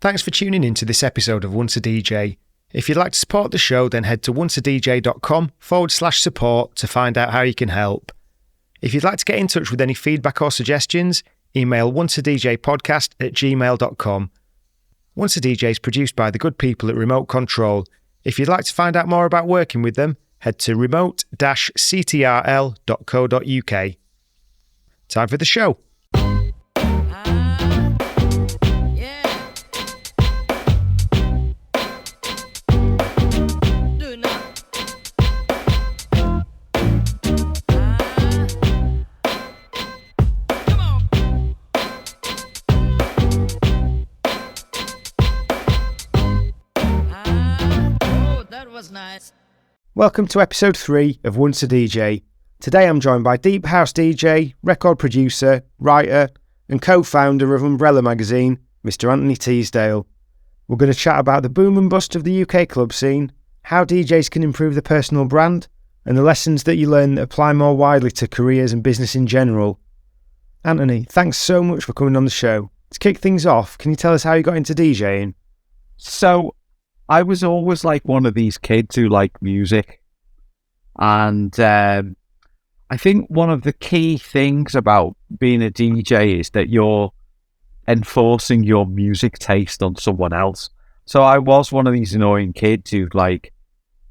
Thanks for tuning in to this episode of Once a DJ. If you'd like to support the show, then head to onceadj.com/support to find out how you can help. If you'd like to get in touch with any feedback or suggestions, email onceadjpodcast@gmail.com. Once a DJ is produced by the good people at Remote Control. If you'd like to find out more about working with them, head to remote-ctrl.co.uk. Time for the show. Nice. Welcome to episode 3 of Once a DJ. Today I'm joined by Deep House DJ, record producer, writer and co-founder of Umbrella magazine, Mr. Anthony Teasdale. We're going to chat about the boom and bust of the UK club scene, how DJs can improve their personal brand, and the lessons that you learn that apply more widely to careers and business in general. Anthony, thanks so much for coming on the show. To kick things off, can you tell us how you got into DJing? So, I was always like one of these kids who like music. And I think one of the key things about being a DJ is that you're enforcing your music taste on someone else. So I was one of these annoying kids who'd like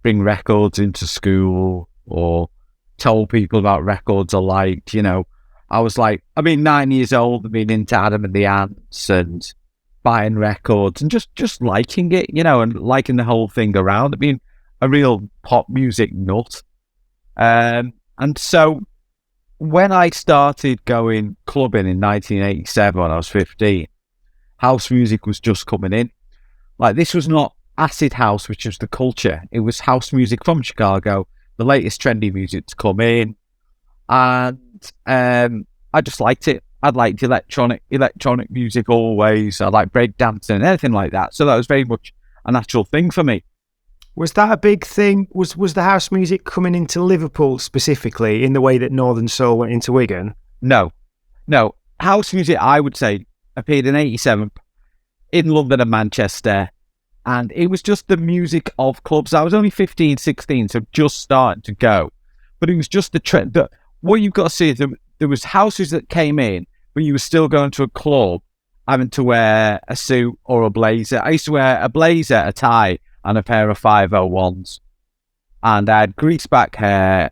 bring records into school or told people about records I liked, you know. I was like, 9 years old and being into Adam and the Ants and buying records and just liking it, you know, and liking the whole thing around, being a real pop music nut. And so when I started going clubbing in 1987 when I was 15, house music was just coming in. Like, this was not acid house, which was the culture. It was house music from Chicago, the latest trendy music to come in. And I just liked it. I'd liked electronic music always. I liked breakdancing and anything like that. So that was very much a natural thing for me. Was that a big thing? Was the house music coming into Liverpool specifically in the way that Northern Soul went into Wigan? No. House music, I would say, appeared in 87 in London and Manchester. And it was just the music of clubs. I was only 15, 16, so just starting to go. But it was just the trend. What you've got to see is there was houses that came in, but you were still going to a club having to wear a suit or a blazer. I used to wear a blazer, a tie, and a pair of 501s. And I had greased back hair,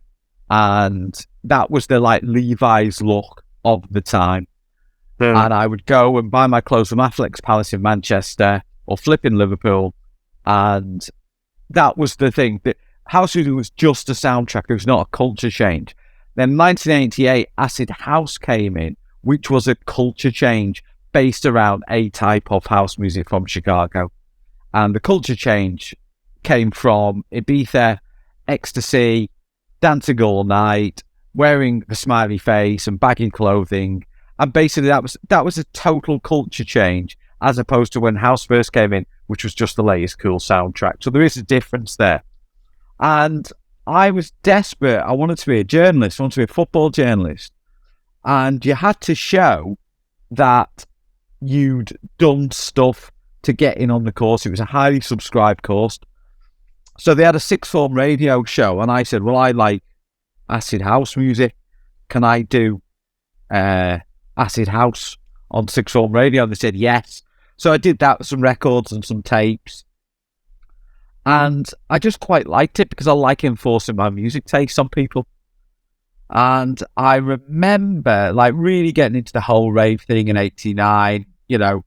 and that was the like Levi's look of the time. And I would go and buy my clothes from Affleck's Palace in Manchester or Flip in Liverpool. And that was the thing. That house music was just a soundtrack. It was not a culture change. Then 1988, acid house came in, which was a culture change based around a type of house music from Chicago. And the culture change came from Ibiza, ecstasy, dancing all night, wearing the smiley face and baggy clothing. And basically that was a total culture change, as opposed to when house first came in, which was just the latest cool soundtrack. So there is a difference there. And I was desperate. I wanted to be a journalist. I wanted to be a football journalist. And you had to show that you'd done stuff to get in on the course. It was a highly subscribed course. So they had a sixth form radio show. And I said, well, I like acid house music. Can I do acid house on sixth form radio? And they said, yes. So I did that with some records and some tapes. And I just quite liked it because I like enforcing my music taste on people. And I remember like really getting into the whole rave thing in 89, you know,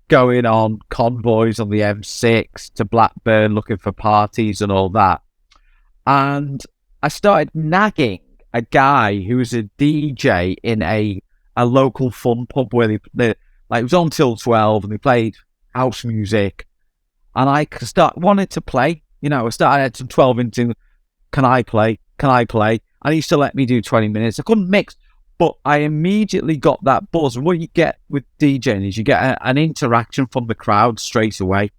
going on convoys on the M6 to Blackburn looking for parties and all that. And I started nagging a guy who was a DJ in a local fun pub where they like it was on till 12 and they played house music. And I wanted to play, you know, I had some 12 inches. Can I play? And he used to let me do 20 minutes. I couldn't mix, but I immediately got that buzz. And what you get with DJing is you get an interaction from the crowd straight away.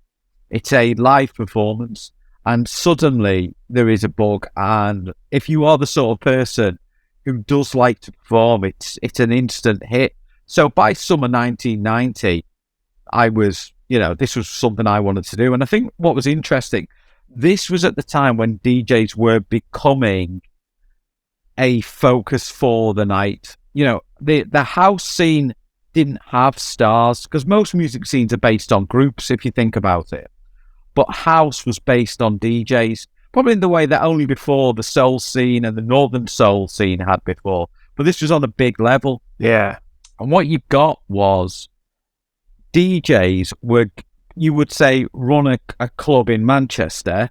It's a live performance. And suddenly there is a bug. And if you are the sort of person who does like to perform, it's an instant hit. So by summer 1990, I was, this was something I wanted to do. And I think what was interesting, this was at the time when DJs were becoming a focus for the night. The house scene didn't have stars, because most music scenes are based on groups, if you think about it. But house was based on DJs, probably in the way that only before the soul scene and the northern soul scene had before. But this was on a big level. Yeah. And what you got was DJs would, you would say, run a club in Manchester,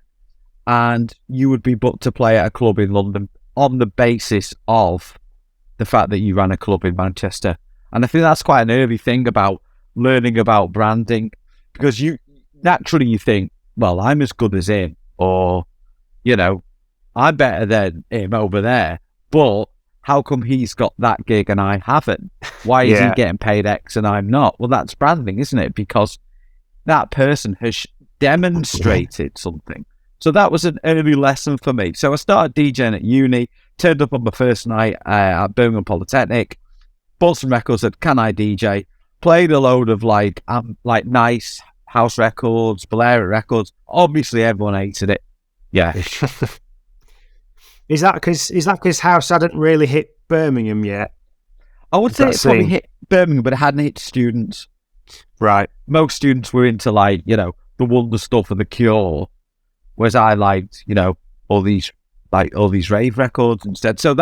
and you would be booked to play at a club in London on the basis of the fact that you ran a club in Manchester. And I think that's quite an early thing about learning about branding, because you think, well, I'm as good as him, or, I'm better than him over there, but how come he's got that gig and I haven't? Why is he getting paid X and I'm not? Well, that's branding, isn't it? Because that person has demonstrated something. So that was an early lesson for me. So I started DJing at uni, turned up on my first night at Birmingham Polytechnic, bought some records, said, can I DJ? Played a load of like nice house records, Bolero records. Obviously, everyone hated it. Yeah. Is that because house hadn't really hit Birmingham yet? I would say it probably hit Birmingham, but it hadn't hit students. Right. Most students were into the Wonder stuff and the Cure, whereas I liked, all these rave records instead. So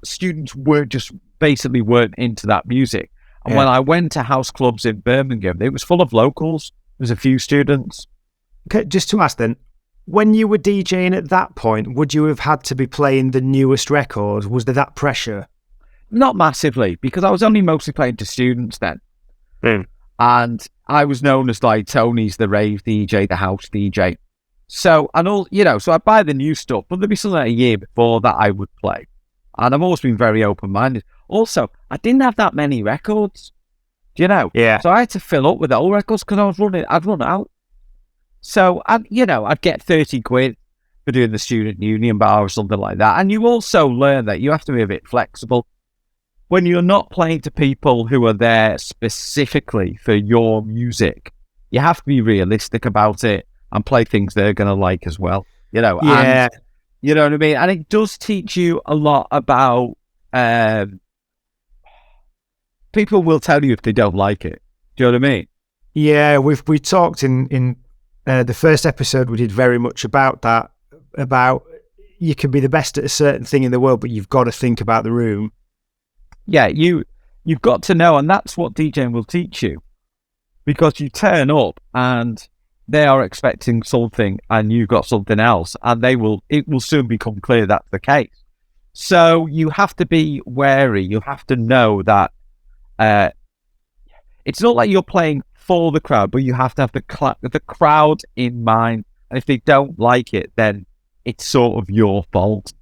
students weren't into that music. And when I went to house clubs in Birmingham, it was full of locals. There was a few students. Okay, just to ask then, when you were DJing at that point, would you have had to be playing the newest records? Was there that pressure? Not massively, because I was only mostly playing to students then. Mm. And I was known as Tony's the rave DJ, the house DJ. So, so I'd buy the new stuff, but there'd be something a year before that I would play. And I've always been very open-minded. Also, I didn't have that many records, Yeah. So I had to fill up with old records because I'd run out. So, I'd get 30 quid for doing the student union bar or something like that. And you also learn that you have to be a bit flexible. When you're not playing to people who are there specifically for your music, you have to be realistic about it and play things they're going to like as well. Yeah. And, you know what I mean? And it does teach you a lot about... people will tell you if they don't like it. Do you know what I mean? Yeah, we talked in the first episode we did very much about that, about you can be the best at a certain thing in the world, but you've got to think about the room. Yeah, you've got to know, and that's what DJing will teach you, because you turn up and they are expecting something and you've got something else, and it will soon become clear that's the case. So you have to be wary. You have to know that it's not like you're playing for the crowd, but you have to have the crowd in mind. And if they don't like it, then it's sort of your fault,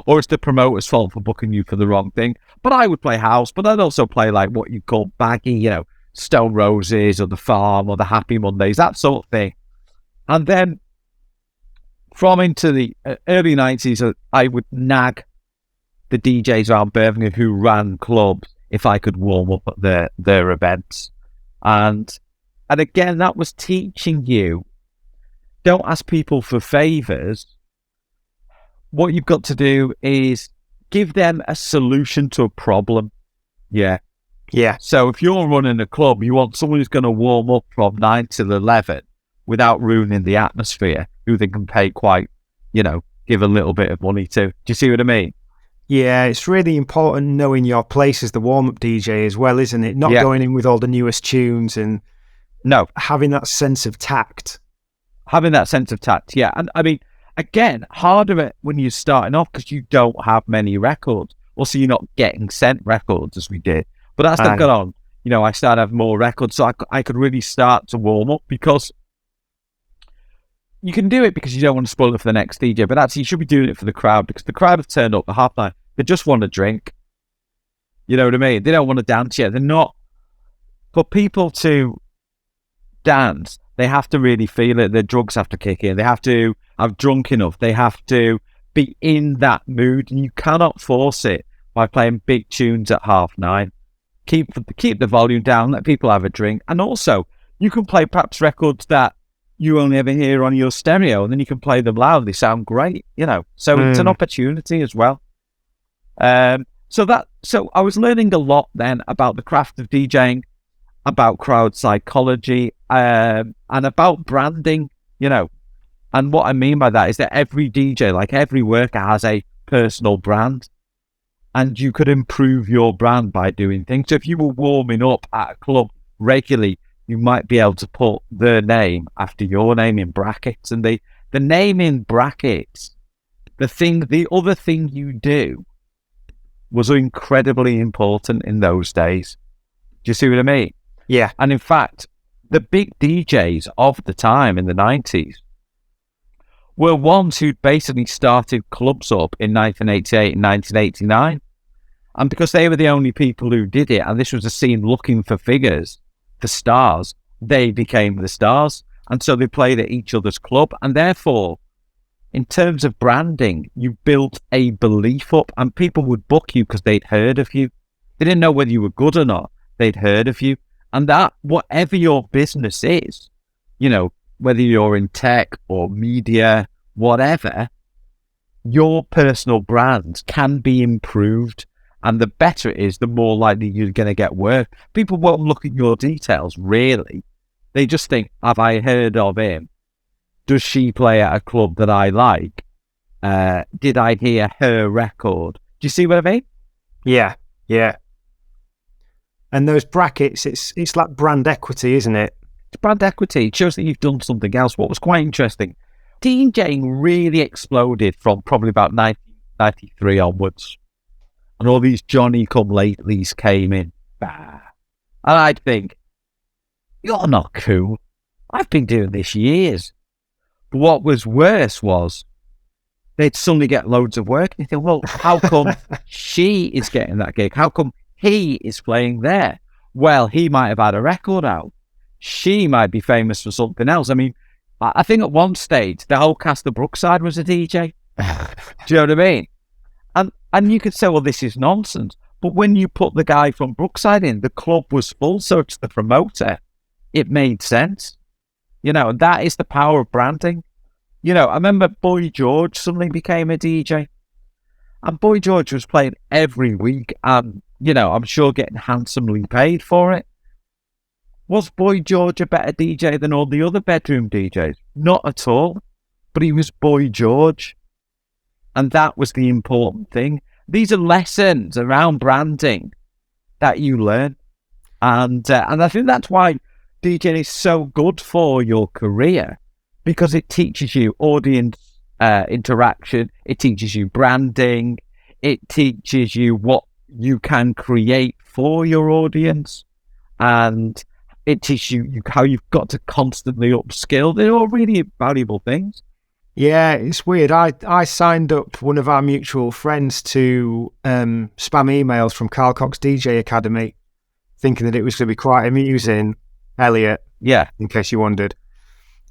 or it's the promoter's fault for booking you for the wrong thing. But I would play house, but I'd also play like what you call baggy, Stone Roses or The Farm or the Happy Mondays, that sort of thing. And then from into the early 90s, I would nag the DJs around Birmingham who ran clubs if I could warm up at their events. And again, that was teaching you, don't ask people for favours. What you've got to do is give them a solution to a problem. Yeah. Yeah. So if you're running a club, you want someone who's going to warm up from 9 till 11 without ruining the atmosphere, who they can pay quite, give a little bit of money to. Do you see what I mean? Yeah, it's really important knowing your place as the warm-up DJ as well, isn't it? Not going in with all the newest tunes and having that sense of tact. Having that sense of tact, yeah. And I mean, again, harder when you're starting off because you don't have many records. Also, you're not getting sent records as we did. But as that got on, I started having more records, so I could really start to warm up, because you can do it because you don't want to spoil it for the next DJ, but actually you should be doing it for the crowd, because the crowd have turned up at half nine. They just want to drink. You know what I mean? They don't want to dance yet. They're not. For people to dance, they have to really feel it. Their drugs have to kick in. They have to have drunk enough. They have to be in that mood, and you cannot force it by playing big tunes at half nine. Keep the volume down, let people have a drink. And also, You can play perhaps records that you only ever hear on your stereo, and then you can play them loud. They sound great, So it's an opportunity as well. So I was learning a lot then about the craft of DJing, about crowd psychology, and about branding, And what I mean by that is that every DJ, like every worker, has a personal brand, and you could improve your brand by doing things. So if you were warming up at a club regularly, you might be able to put their name after your name in brackets, and the name in brackets, the other thing you do was incredibly important in those days. Do you see what I mean? Yeah. And in fact, the big DJs of the time in the 90s were ones who'd basically started clubs up in 1988 and 1989. And because they were the only people who did it, and this was a scene looking for figures, the stars, they became the stars. And so they played at each other's club. And therefore, in terms of branding, you built a belief up, and people would book you because they'd heard of you. They didn't know whether you were good or not. They'd heard of you. And that, whatever your business is, whether you're in tech or media, whatever, your personal brand can be improved. And the better it is, the more likely you're going to get work. People won't look at your details, really. They just think, have I heard of him? Does she play at a club that I like? Did I hear her record? Do you see what I mean? Yeah. And those brackets, it's like brand equity, isn't it? It's brand equity. It shows that you've done something else. What was quite interesting, DJing really exploded from probably about 1993 onwards. And all these Johnny-come-latelys came in. Bah. And I'd think, you're not cool. I've been doing this years. But what was worse was they'd suddenly get loads of work. And you think, well, how come she is getting that gig? How come he is playing there? Well, he might have had a record out. She might be famous for something else. I mean, I think at one stage, the whole cast of Brookside was a DJ. Do you know what I mean? And you could say, well, this is nonsense. But when you put the guy from Brookside in, the club was full, so it's the promoter. It made sense. And that is the power of branding. I remember Boy George suddenly became a DJ. And Boy George was playing every week and, I'm sure getting handsomely paid for it. Was Boy George a better DJ than all the other bedroom DJs? Not at all. But he was Boy George. And that was the important thing. These are lessons around branding that you learn. And I think that's why DJing is so good for your career, because it teaches you audience interaction, it teaches you branding, it teaches you what you can create for your audience, and it teaches you how you've got to constantly upskill. They're all really valuable things. Yeah, it's weird. I signed up one of our mutual friends to spam emails from Carl Cox DJ Academy, thinking that it was going to be quite amusing. Elliot, yeah, in case you wondered.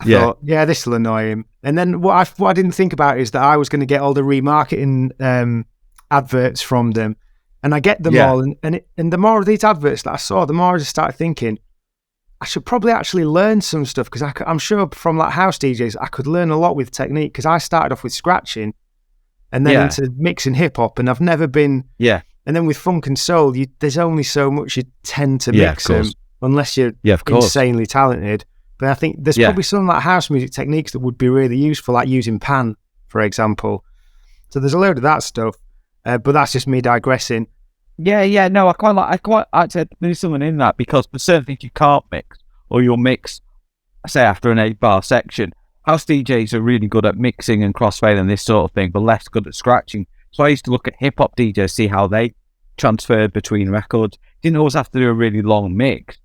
I thought, this will annoy him. And then what I didn't think about is that I was going to get all the remarketing adverts from them, and I get them all. And the more of these adverts that I saw, the more I just started thinking, I should probably actually learn some stuff, because I'm sure from like house DJs, I could learn a lot with technique, because I started off with scratching and then into mixing hip hop, and I've never been. Yeah. And then with funk and soul, there's only so much you tend to mix them, unless you're insanely talented. But I think there's probably some like house music techniques that would be really useful, like using pan, for example. So there's a load of that stuff, but that's just me digressing. Yeah, no, I said there's something in that, because there's certain things you can't mix, or you'll mix, say, after an 8-bar section. House DJs are really good at mixing and crossfading this sort of thing, but less good at scratching. So I used to look at hip-hop DJs, see how they transferred between records. You didn't always have to do a really long mix.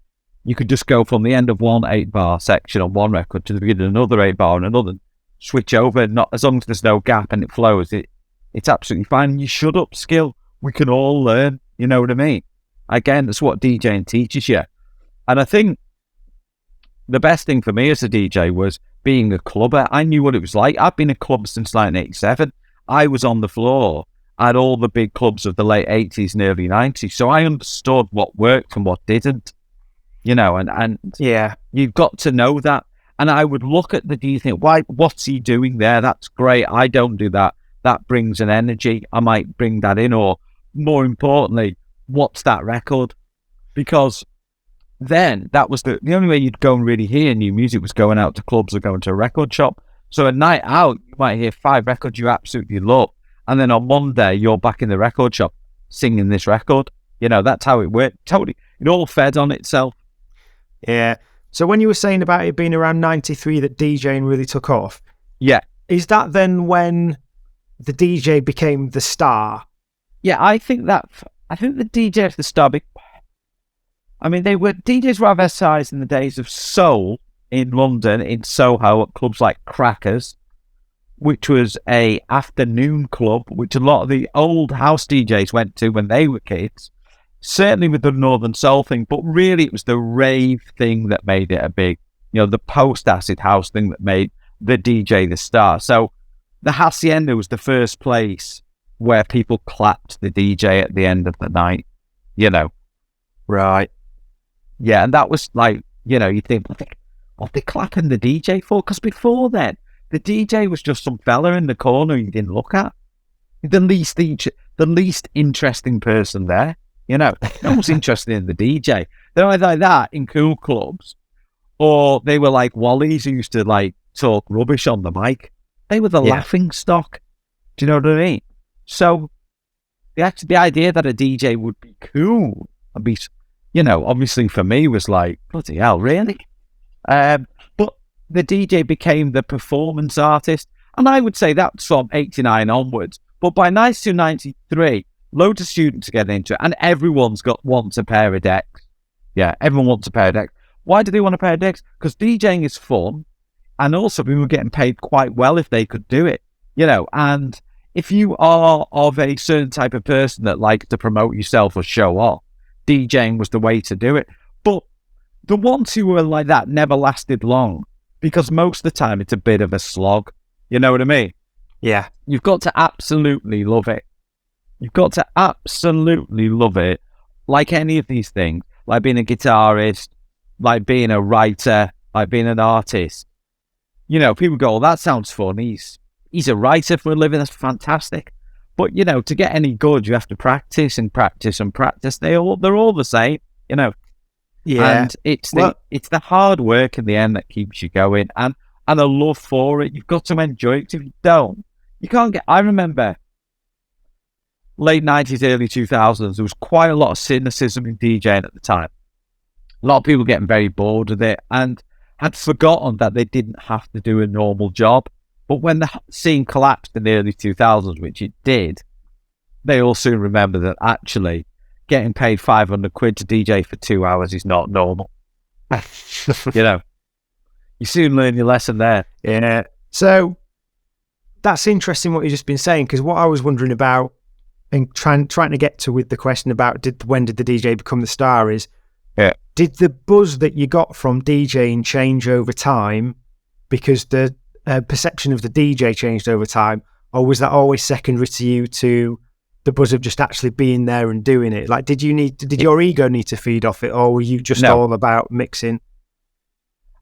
You could just go from the end of one 8-bar section on one record to the beginning of another 8-bar on another, switch over, not as long as there's no gap and it flows. It's absolutely fine. You should upskill. We can all learn, you know what I mean? Again, that's what DJing teaches you. And I think the best thing for me as a DJ was being a clubber. I knew what it was like. I've been a clubber since 1987. I was on the floor at all the big clubs of the late 80s and early 90s, so I understood what worked and what didn't. and Yeah. you've got to know that. And I would look at the DJ, think, what's he doing there? That's great. I don't do that. That brings an energy. I might bring that in. Or more importantly, what's that record? Because then that was the only way you'd go and really hear new music was going out to clubs or going to a record shop. So a night out, you might hear 5 records you absolutely love. And then on Monday, you're back in the record shop singing this record. That's how it worked. Totally. It all fed on itself. Yeah. So when you were saying about it being around 93 that DJing really took off, Yeah. is that then when the DJ became the star? Yeah, I think the DJ at the star. DJs were advertised in the days of soul in London, in Soho, at clubs like Crackers, which was a afternoon club, which a lot of the old house DJs went to when they were kids. Certainly with the Northern Soul thing, but really it was the rave thing that made it a big, the post-acid house thing that made the DJ the star. So the Hacienda was the first place where people clapped the DJ at the end of the night, Right. Yeah, and that was like, you think, what they clapping the DJ for? Because before then, the DJ was just some fella in the corner you didn't look at. The least interesting person there. No one's interested in the DJ. They're either like that in cool clubs, or they were like Wallies who used to like talk rubbish on the mic. They were the laughing stock. Do you know what I mean? So the idea that a DJ would be cool and be, obviously for me was like, bloody hell, really? But the DJ became the performance artist, and I would say that's from 89 onwards. But by 92, 93, loads of students are getting into it, and everyone's wants a pair of decks. Yeah, everyone wants a pair of decks. Why do they want a pair of decks? Because DJing is fun, and also people were getting paid quite well if they could do it. And if you are of a certain type of person that likes to promote yourself or show off, DJing was the way to do it. But the ones who were like that never lasted long, because most of the time it's a bit of a slog. You know what I mean? Yeah. You've got to absolutely love it. You've got to absolutely love it, like any of these things, like being a guitarist, like being a writer, like being an artist. People go, "Oh, that sounds fun. He's a writer for a living. That's fantastic." But to get any good, you have to practice and practice and practice. They're all the same. Yeah. And it's the hard work in the end that keeps you going, and a love for it. You've got to enjoy it. If you don't, you can't get. I remember late 90s, early 2000s, there was quite a lot of cynicism in DJing at the time. A lot of people getting very bored with it and had forgotten that they didn't have to do a normal job. But when the scene collapsed in the early 2000s, which it did, they all soon remembered that actually getting paid 500 quid to DJ for 2 hours is not normal. You soon learn your lesson there. Yeah. So that's interesting what you've just been saying, because what I was wondering about and trying to get to with the question about when did the DJ become the star is, did the buzz that you got from DJing change over time because the perception of the DJ changed over time, or was that always secondary to you to the buzz of just actually being there and doing it? Like, did your ego need to feed off it, or were you just all about mixing?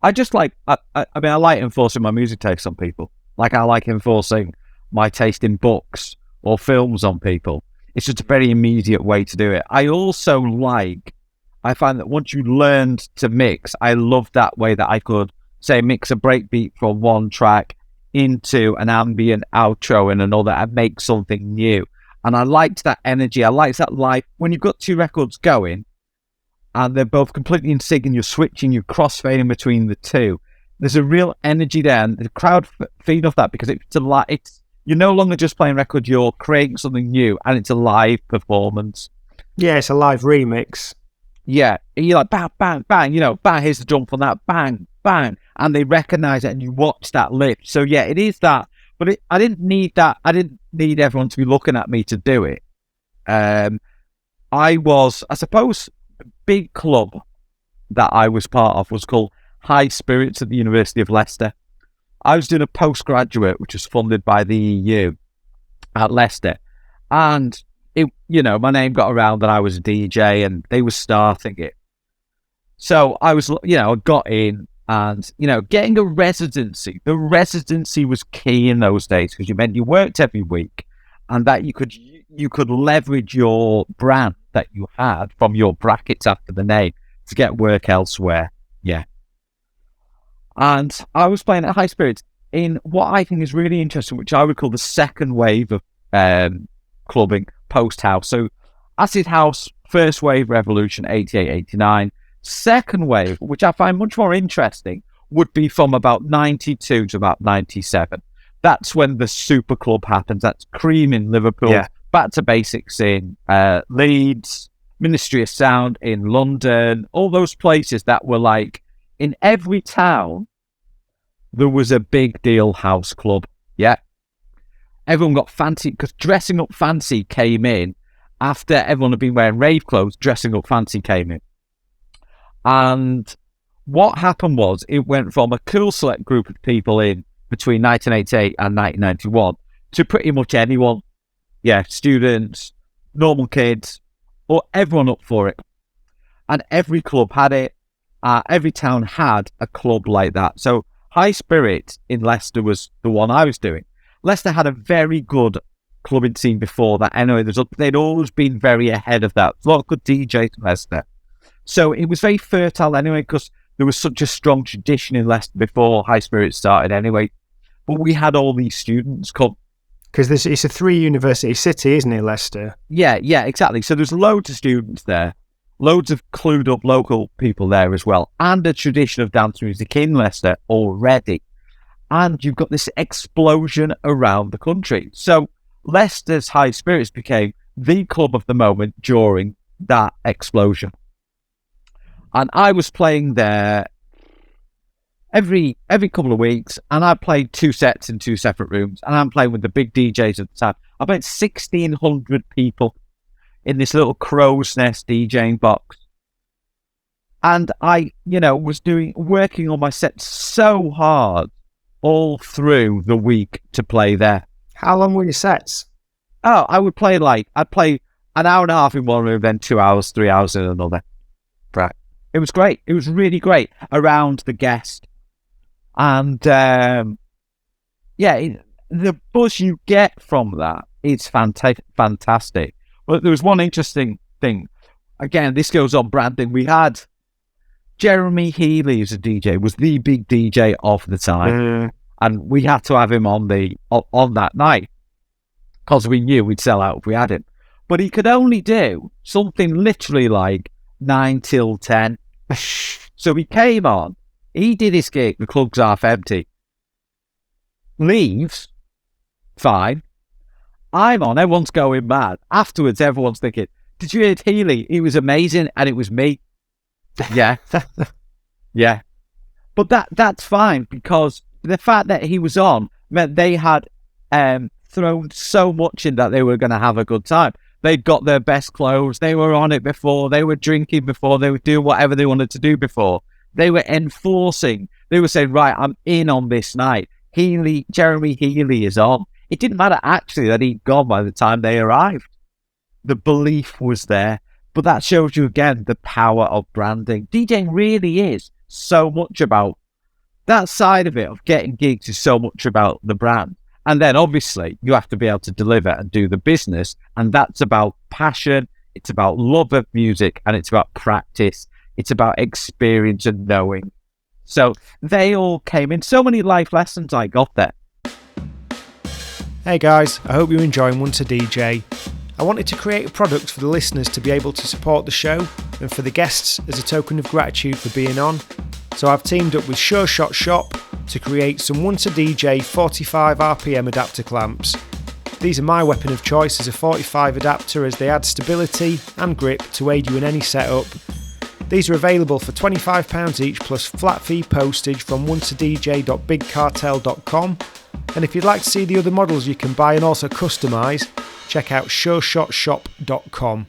I just like, I like enforcing my music taste on people. Like, I like enforcing my taste in books or films on people. It's just a very immediate way to do it. I find that once you learned to mix, I loved that way that I could, say, mix a breakbeat from one track into an ambient outro in another and make something new. And I liked that energy. I liked that life. When you've got 2 records going and they're both completely in sync and you're switching, you're crossfading between the 2, there's a real energy there, and the crowd feed off that, because you're no longer just playing record, you're creating something new, and it's a live performance. Yeah, it's a live remix. Yeah, you're like, bang, bang, bang, bang, here's the jump on that, bang, bang, and they recognise it, and you watch that lift. So yeah, it is that, but I didn't need that. I didn't need everyone to be looking at me to do it. I suppose, the big club that I was part of was called High Spirits at the University of Leicester. I was doing a postgraduate, which was funded by the EU at Leicester, and my name got around that I was a DJ, and they were starting it. So I was, I got in and, getting a residency. The residency was key in those days because you meant you worked every week and that you could leverage your brand that you had from your brackets after the name to get work elsewhere. Yeah. And I was playing at High Spirits in what I think is really interesting, which I would call the second wave of clubbing post-house. So Acid House, first wave revolution, 88, 89. Second wave, which I find much more interesting, would be from about 92 to about 97. That's when the super club happens. That's Cream in Liverpool, Back to Basics in Leeds, Ministry of Sound in London, all those places that were like, in every town, there was a big deal house club. Yeah. Everyone got fancy, because dressing up fancy came in after everyone had been wearing rave clothes. Dressing up fancy came in. And what happened was it went from a cool select group of people in between 1988 and 1991 to pretty much anyone. Yeah, students, normal kids, or everyone up for it. And every club had it. Every town had a club like that. So High Spirit in Leicester was the one I was doing. Leicester had a very good clubbing scene before that. Anyway, they'd always been very ahead of that. A lot of good DJs in Leicester. So it was very fertile anyway, because there was such a strong tradition in Leicester before High Spirit started anyway. But we had all these students come. Because it's a 3-university city, isn't it, Leicester? Yeah, exactly. So there's loads of students there. Loads of clued up local people there as well, and a tradition of dance music in Leicester already. And you've got this explosion around the country. So Leicester's High Spirits became the club of the moment during that explosion. And I was playing there every couple of weeks, and I played 2 sets in 2 separate rooms, and I'm playing with the big DJs at the time. I played 1,600 people in this little crow's nest DJing box. And I, was working on my set so hard all through the week to play there. How long were your sets? Oh, I'd play an hour and a half in one room, then 2 hours, 3 hours in another. Right. It was great. It was really great around the guest. And, the buzz you get from that is fantastic. But there was one interesting thing. Again, this goes on branding. We had Jeremy Healy as a DJ, was the big DJ of the time. And we had to have him on that night because we knew we'd sell out if we had him. But he could only do something literally like 9 till 10. So he came on, he did his gig, the club's half empty. Leaves, fine. I'm on, everyone's going mad. Afterwards, everyone's thinking, did you hear Healy? He was amazing, and it was me. Yeah. Yeah. But that's fine, because the fact that he was on meant they had thrown so much in that they were going to have a good time. They'd got their best clothes. They were on it before. They were drinking before. They were doing whatever they wanted to do before. They were enforcing. They were saying, right, I'm in on this night. Jeremy Healy is on. It didn't matter actually that he'd gone by the time they arrived. The belief was there. But that shows you again the power of branding. DJing really is so much about that side of it, of getting gigs, is so much about the brand. And then obviously you have to be able to deliver and do the business. And that's about passion. It's about love of music, and it's about practice. It's about experience and knowing. So they all came in. So many life lessons I got there. Hey guys, I hope you're enjoying Once a DJ. I wanted to create a product for the listeners to be able to support the show, and for the guests as a token of gratitude for being on. So I've teamed up with Sure Shot Shop to create some Once a DJ 45 RPM adapter clamps. These are my weapon of choice as a 45 adapter, as they add stability and grip to aid you in any setup. These are available for £25 each plus flat fee postage from onceadj.bigcartel.com. And if you'd like to see the other models you can buy and also customise, check out sureshotshop.com.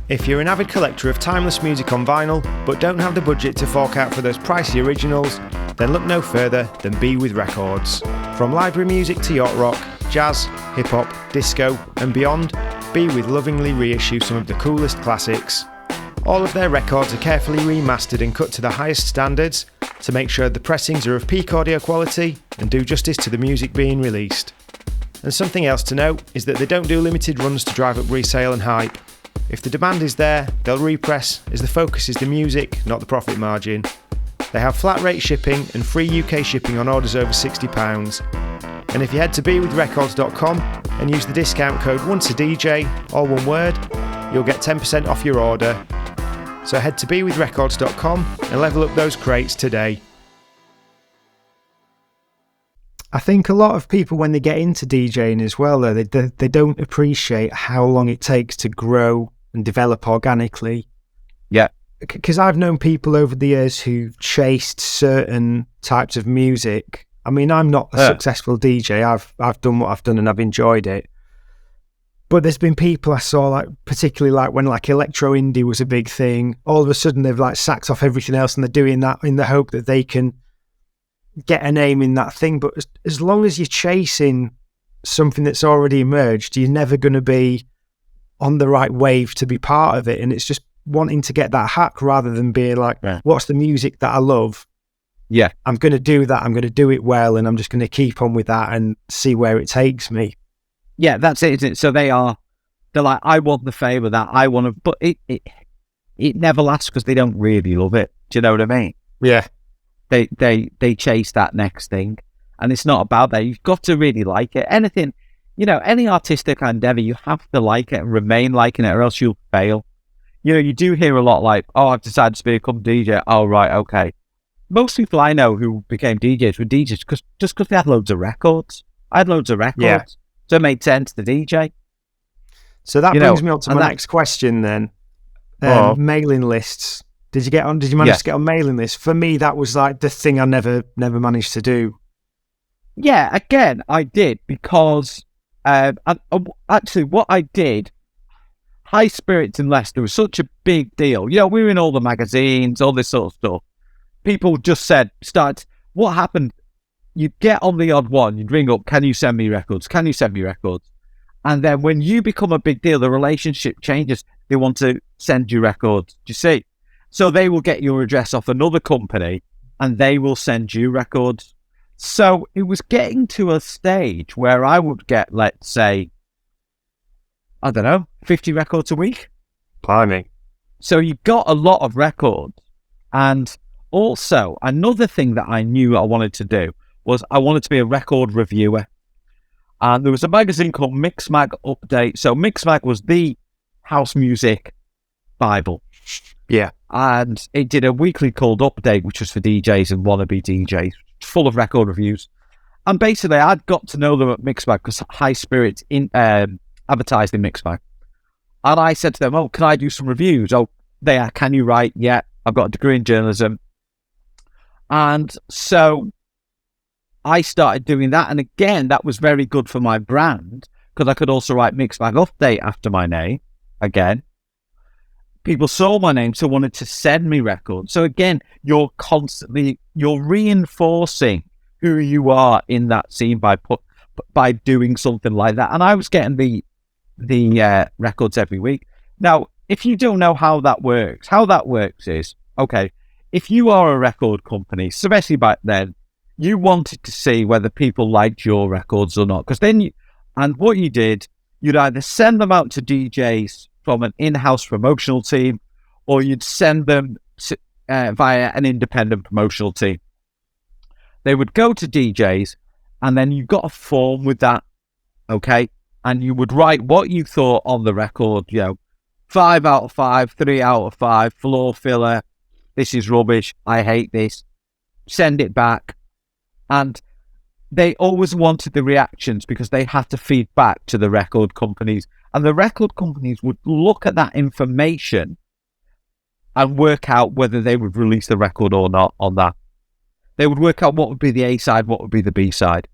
If you're an avid collector of timeless music on vinyl but don't have the budget to fork out for those pricey originals, then look no further than Be With Records. From library music to yacht rock, jazz, hip-hop, disco and beyond, Be With lovingly reissue some of the coolest classics. All of their records are carefully remastered and cut to the highest standards to make sure the pressings are of peak audio quality and do justice to the music being released. And something else to note is that they don't do limited runs to drive up resale and hype. If the demand is there, they'll repress, as the focus is the music, not the profit margin. They have flat rate shipping and free UK shipping on orders over £60. And if you head to bewithrecords.com and use the discount code ONCEADJ, all one word, you'll get 10% off your order. So head to bewithrecords.com and level up those crates today. I think a lot of people, when they get into DJing as well, though, they don't appreciate how long it takes to grow and develop organically. Yeah. Because I've known people over the years who've chased certain types of music. I mean, I'm not a successful DJ. I've done what I've done and I've enjoyed it. But there's been people I saw, like particularly like when like electro indie was a big thing. All of a sudden they've like sacked off everything else and they're doing that in the hope that they can get a name in that thing. But as long as you're chasing something that's already emerged, you're never going to be on the right wave to be part of it. And it's just wanting to get that hack rather than being like, what's the music that I love? Yeah. I'm going to do that. I'm going to do it well. And I'm just going to keep on with that and see where it takes me. Yeah, that's it, isn't it? So they're like, I want the fame of that. I want to, but it never lasts because they don't really love it. Do you know what I mean? Yeah. They chase that next thing, and it's not about that. You've got to really like it. Anything, any artistic endeavor, you have to like it and remain liking it, or else you'll fail. You do hear a lot like, "Oh, I've decided to become DJ." Oh, right, okay. Most people I know who became DJs were DJs because they had loads of records. I had loads of records. Yeah. So it made sense to DJ. So that brings me on to my next question then. Mailing lists. Did you manage to get on mailing lists? For me, that was like the thing I never managed to do. Yeah, again, I did because actually what I did, High Spirits in Leicester was such a big deal. We were in all the magazines, all this sort of stuff. People just said, what happened? You'd get on the odd one, you'd ring up, can you send me records? Can you send me records? And then when you become a big deal, the relationship changes. They want to send you records. Do you see? So they will get your address off another company and they will send you records. So it was getting to a stage where I would get, let's say, 50 records a week. Blimey. So you got a lot of records. And also, another thing that I knew I wanted to do was I wanted to be a record reviewer. And there was a magazine called Mixmag Update. So Mixmag was the house music Bible. Yeah. And it did a weekly called Update, which was for DJs and wannabe DJs, full of record reviews. And basically, I'd got to know them at Mixmag because High Spirits advertised in Mixmag. And I said to them, "Oh, can I do some reviews?" "Oh, can you write?" "Yeah, I've got a degree in journalism." And so I started doing that. And again, that was very good for my brand because I could also write Mixmag Update after my name. Again, people saw my name, so wanted to send me records. So again, you're reinforcing who you are in that scene by doing something like that. And I was getting the records every week. Now, if you don't know how that works is, okay, if you are a record company, especially back then, you wanted to see whether people liked your records or not. Because then what you did, you'd either send them out to DJs from an in-house promotional team, or you'd send them via an independent promotional team. They would go to DJs, and then you got a form with that, okay? And you would write what you thought on the record, 5 out of 5, 3 out of 5, floor filler, this is rubbish, I hate this, send it back. And they always wanted the reactions because they had to feed back to the record companies. And the record companies would look at that information and work out whether they would release the record or not on that. They would work out what would be the A side, what would be the B side,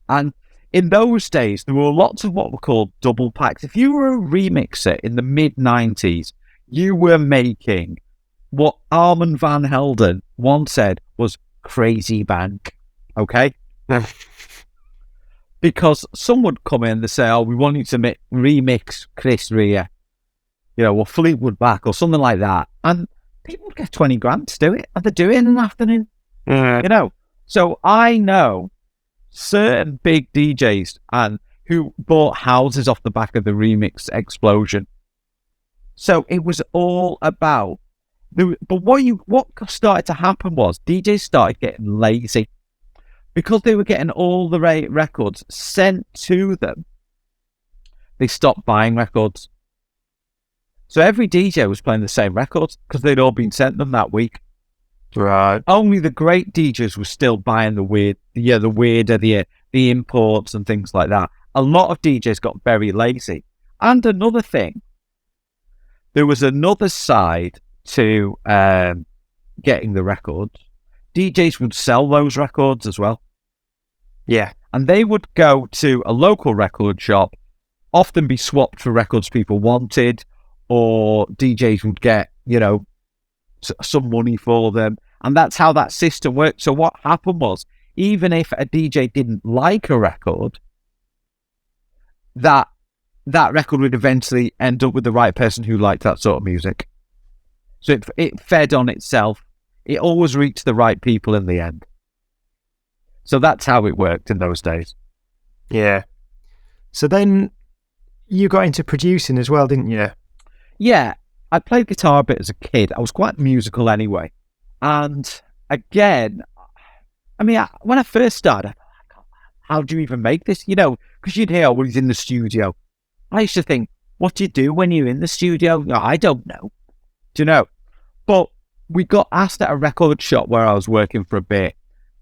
And in those days, there were lots of what were called double packs. If you were a remixer in the mid-90s, you were making what Armand Van Helden once said was crazy bank, okay? Because some would come in and say, "Oh, we want you to remix Chris Rea," or Fleetwood Mac or something like that. And people would get 20 grand to do it, and they do it in an afternoon, So I know certain big DJs and who bought houses off the back of the remix explosion. So it was all about. But what started to happen was DJs started getting lazy because they were getting all the records sent to them. They stopped buying records. So every DJ was playing the same records because they'd all been sent them that week. Right. Only the great DJs were still buying the imports and things like that. A lot of DJs got very lazy. And another thing, there was another side to getting the records. DJs would sell those records as well. Yeah. And they would go to a local record shop, often be swapped for records people wanted, or DJs would get, some money for them. And that's how that system worked. So what happened was, even if a DJ didn't like a record, that record would eventually end up with the right person who liked that sort of music. So it fed on itself. It always reached the right people in the end. So that's how it worked in those days. Yeah. So then you got into producing as well, didn't you? Yeah. I played guitar a bit as a kid. I was quite musical anyway. And again, when I first started, how do you even make this? Because you'd hear, well, he's in the studio. I used to think, what do you do when you're in the studio? No, I don't know. Do you know? But we got asked at a record shop where I was working for a bit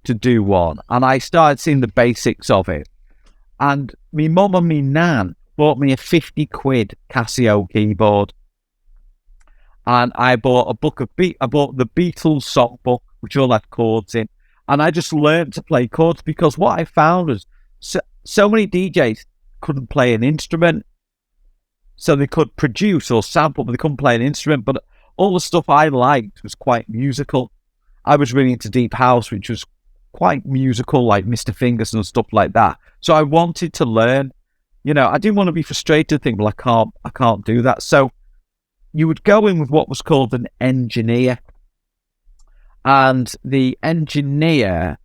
to do one. And I started seeing the basics of it. And me mum and me nan bought me a 50 quid Casio keyboard. And I bought I bought the Beatles songbook, which all had chords in. And I just learned to play chords because what I found was so many DJs couldn't play an instrument. So they could produce or sample, but they couldn't play an instrument. But all the stuff I liked was quite musical. I was really into deep house, which was quite musical, like Mr. Fingers and stuff like that. So I wanted to learn. I didn't want to be frustrated, think, well, I can't do that. So you would go in with what was called an engineer. And the engineer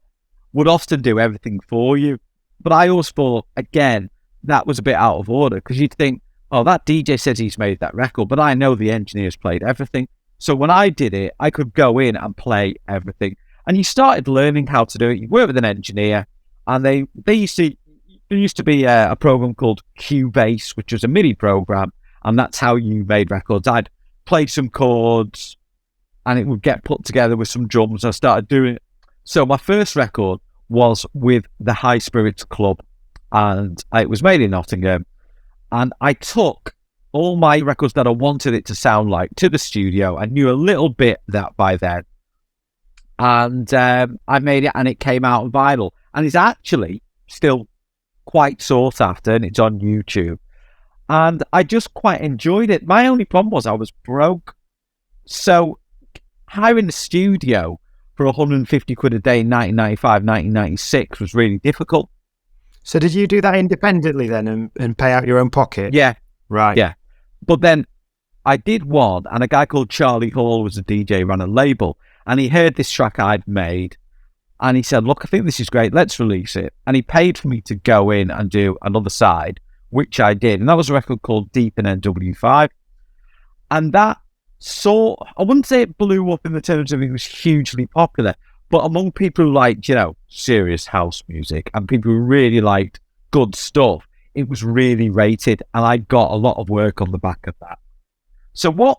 would often do everything for you. But I always thought, again, that was a bit out of order because you'd think, oh, that DJ says he's made that record, but I know the engineer's played everything. So when I did it, I could go in and play everything. And you started learning how to do it. You work with an engineer, and there used to be a program called Cubase, which was a MIDI program, and that's how you made records. I'd play some chords, and it would get put together with some drums. I started doing it. So my first record was with the High Spirits Club, and it was made in Nottingham. And I took all my records that I wanted it to sound like to the studio. I knew a little bit that by then. And I made it, and it came out on vinyl. And it's actually still quite sought after, and it's on YouTube. And I just quite enjoyed it. My only problem was I was broke. So hiring the studio for 150 quid a day in 1995, 1996 was really difficult. So did you do that independently then and pay out your own pocket? Yeah. Right. Yeah. But then I did one, and a guy called Charlie Hall was a DJ, ran a label, and he heard this track I'd made, and he said, look, I think this is great, let's release it. And he paid for me to go in and do another side, which I did. And that was a record called Deep in NW5. And that I wouldn't say it blew up in the terms of it was hugely popular, but among people who liked, serious house music and people who really liked good stuff, it was really rated, and I got a lot of work on the back of that. So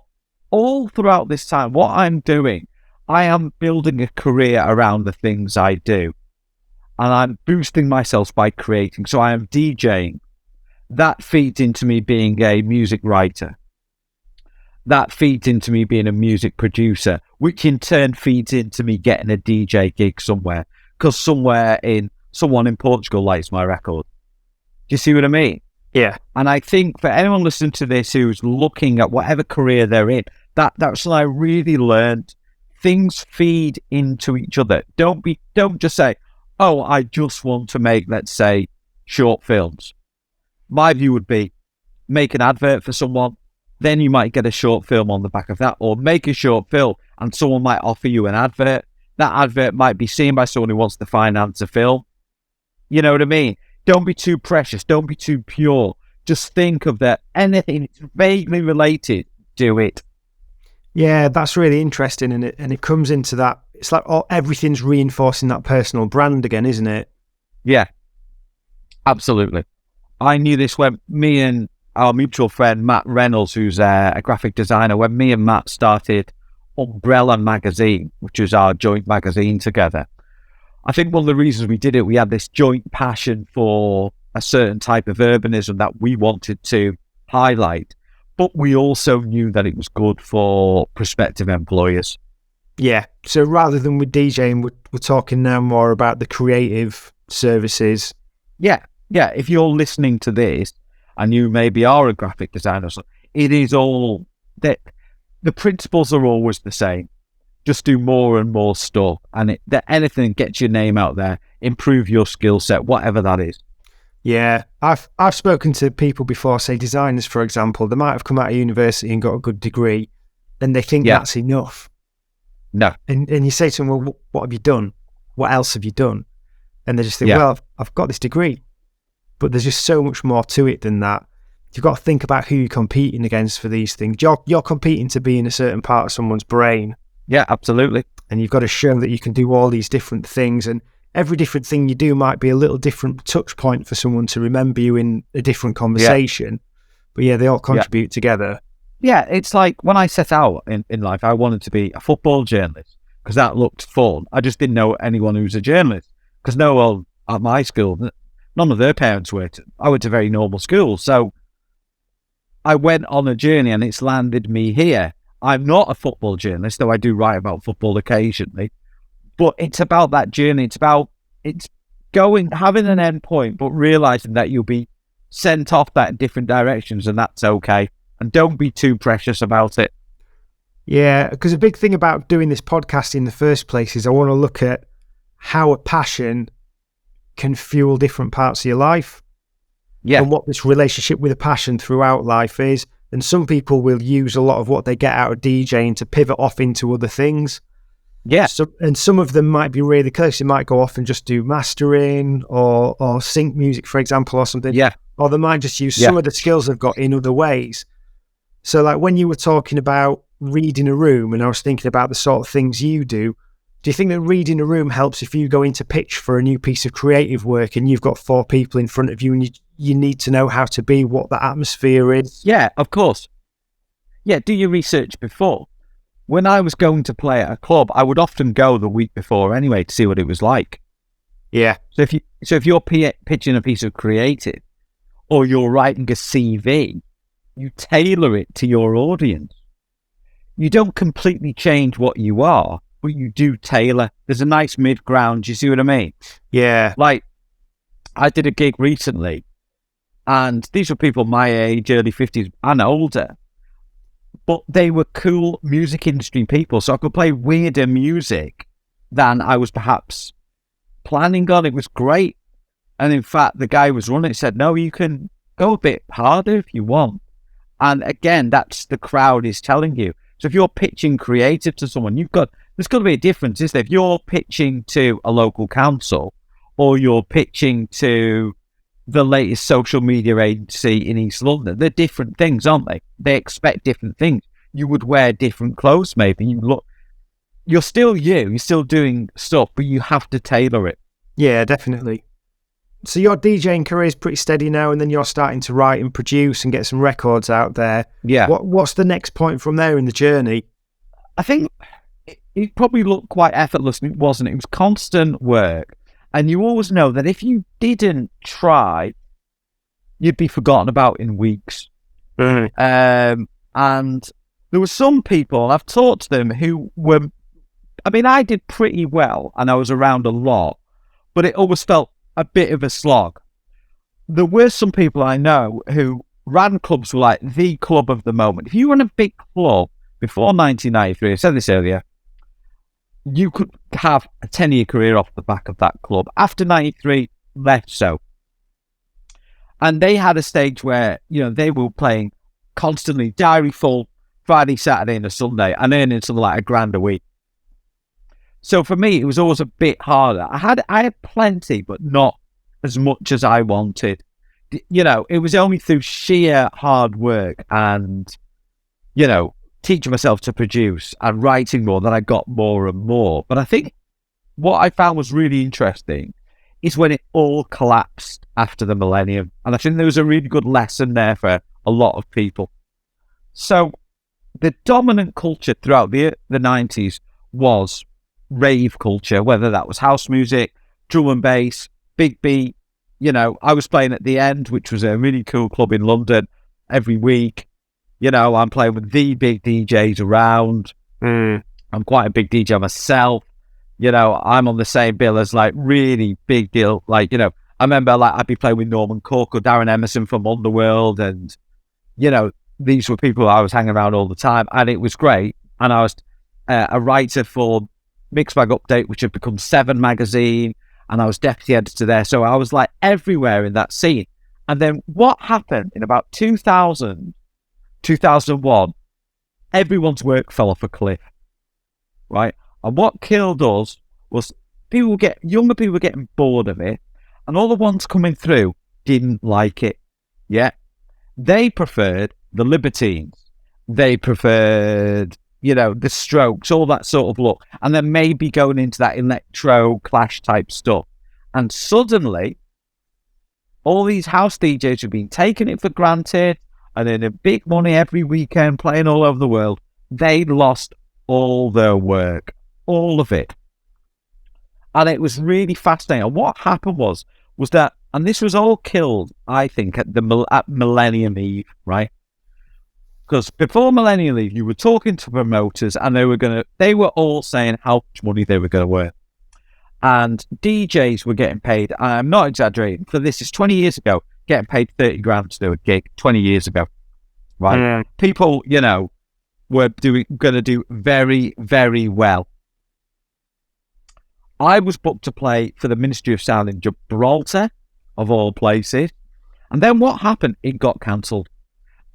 all throughout this time, what I'm doing, I am building a career around the things I do, and I'm boosting myself by creating. So I am DJing. That feeds into me being a music writer. That feeds into me being a music producer, which in turn feeds into me getting a DJ gig somewhere, because someone in Portugal likes my record. Do you see what I mean? Yeah. And I think for anyone listening to this who's looking at whatever career they're in, that's what I really learned. Things feed into each other. Don't just say, oh, I just want to make, let's say, short films. My view would be, make an advert for someone. Then you might get a short film on the back of that, or make a short film and someone might offer you an advert. That advert might be seen by someone who wants to finance a film. You know what I mean? Don't be too precious. Don't be too pure. Just think of that. Anything that's vaguely related, do it. Yeah, that's really interesting, and it comes into that. It's like everything's reinforcing that personal brand again, isn't it? Yeah, absolutely. I knew this when me and our mutual friend Matt Reynolds, who's a graphic designer, when me and Matt started Umbrella magazine, which was our joint magazine together. I think one of the reasons we did it, we had this joint passion for a certain type of urbanism that we wanted to highlight, but we also knew that it was good for prospective employers. Yeah. So rather than with DJing, we're talking now more about the creative services. Yeah. If you're listening to this and you maybe are a graphic designer, it is all that. The principles are always the same. Just do more and more stuff, and anything gets your name out there, improve your skill set, whatever that is. Yeah, I've spoken to people before, say designers, for example. They might have come out of university and got a good degree, and they think that's enough. No. And you say to them, well, what have you done? What else have you done? And they just think, well, I've got this degree. But there's just so much more to it than that. You've got to think about who you're competing against for these things. You're competing to be in a certain part of someone's brain. Yeah, absolutely. And you've got to show that you can do all these different things. And every different thing you do might be a little different touch point for someone to remember you in a different conversation. But they all contribute together. Yeah, it's like when I set out in life, I wanted to be a football journalist because that looked fun. I just didn't know anyone who was a journalist because no one at my school, none of their parents worked. I went to very normal schools. So I went on a journey and it's landed me here. I'm not a football journalist, though I do write about football occasionally. But it's about that journey. It's having an end point, but realizing that you'll be sent off that in different directions, and that's okay. And don't be too precious about it. Yeah, because a big thing about doing this podcast in the first place is I want to look at how a passion can fuel different parts of your life. Yeah. And what this relationship with a passion throughout life is. And some people will use a lot of what they get out of DJing to pivot off into other things. Yeah. So, and some of them might be really close. They might go off and just do mastering or sync music, for example, or something. Yeah. Or they might just use some of the skills they've got in other ways. So like when you were talking about reading a room, and I was thinking about the sort of things you do you think that reading a room helps if you go into pitch for a new piece of creative work and you've got 4 people in front of you and you need to know how to be, what the atmosphere is? Yeah, of course. Yeah, do your research before. When I was going to play at a club, I would often go the week before anyway to see what it was like. Yeah. So if you're pitching a piece of creative or you're writing a CV, you tailor it to your audience. You don't completely change what you are, but you do tailor. There's a nice mid-ground. You see what I mean? Yeah. Like, I did a gig recently, and these were people my age, early 50s and older, but they were cool music industry people, so I could play weirder music than I was perhaps planning on. It was great. And in fact, the guy who was running it said, no, you can go a bit harder if you want. And again, that's the crowd is telling you. So if you're pitching creative to someone, there's got to be a difference, isn't there? If you're pitching to a local council or you're pitching to the latest social media agency in East London, they're different things, aren't they? They expect different things. You would wear different clothes, maybe. You're still you're still doing stuff, but you have to tailor it. Yeah, definitely. So your DJing career is pretty steady now, and then you're starting to write and produce and get some records out there. Yeah. What's the next point from there in the journey? I think it probably looked quite effortless, and it wasn't. It was constant work. And you always know that if you didn't try, you'd be forgotten about in weeks. Mm-hmm. And there were some people, I've talked to them, who were, I did pretty well, and I was around a lot, but it always felt a bit of a slog. There were some people I know who ran clubs were like the club of the moment. If you run a big club before 1993, I said this earlier, you could have a 10-year career off the back of that club. After 93, less so. And they had a stage where, they were playing constantly diary full, Friday, Saturday and a Sunday, and earning something like £1,000 a week. So for me, it was always a bit harder. I had plenty, but not as much as I wanted. It was only through sheer hard work and, teaching myself to produce and writing more that I got more and more. But I think what I found was really interesting is when it all collapsed after the millennium. And I think there was a really good lesson there for a lot of people. So the dominant culture throughout the 90s was rave culture, whether that was house music, drum and bass, big beat. I was playing at The End, which was a really cool club in London, every week. I'm playing with the big DJs around. I'm quite a big DJ myself. I'm on the same bill as like really big deal. Like, I remember like I'd be playing with Norman Cook or Darren Emerson from Underworld, and these were people I was hanging around all the time, and it was great. And I was a writer for Mixed Bag Update, which had become Seven magazine, and I was deputy editor there. So I was like everywhere in that scene. And then what happened in about 2000, 2001, everyone's work fell off a cliff, right? And what killed us was younger people were getting bored of it, and all the ones coming through didn't like it. Yeah, they preferred the Libertines, they preferred the Strokes, all that sort of look, and then maybe going into that electro clash type stuff. And suddenly, all these house DJs have been taking it for granted and earning big money every weekend, playing all over the world. They lost all their work, all of it. And it was really fascinating. And what happened was that, and this was all killed, I think, at Millennium Eve, right? Because before Millennium Eve, you were talking to promoters, and they were all saying how much money they were going to earn. And DJs were getting paid, and I'm not exaggerating, for this is 20 years ago, getting paid 30 grand to do a gig 20 years ago, right? Mm. People, were going to do very, very well. I was booked to play for the Ministry of Sound in Gibraltar, of all places. And then what happened? It got cancelled.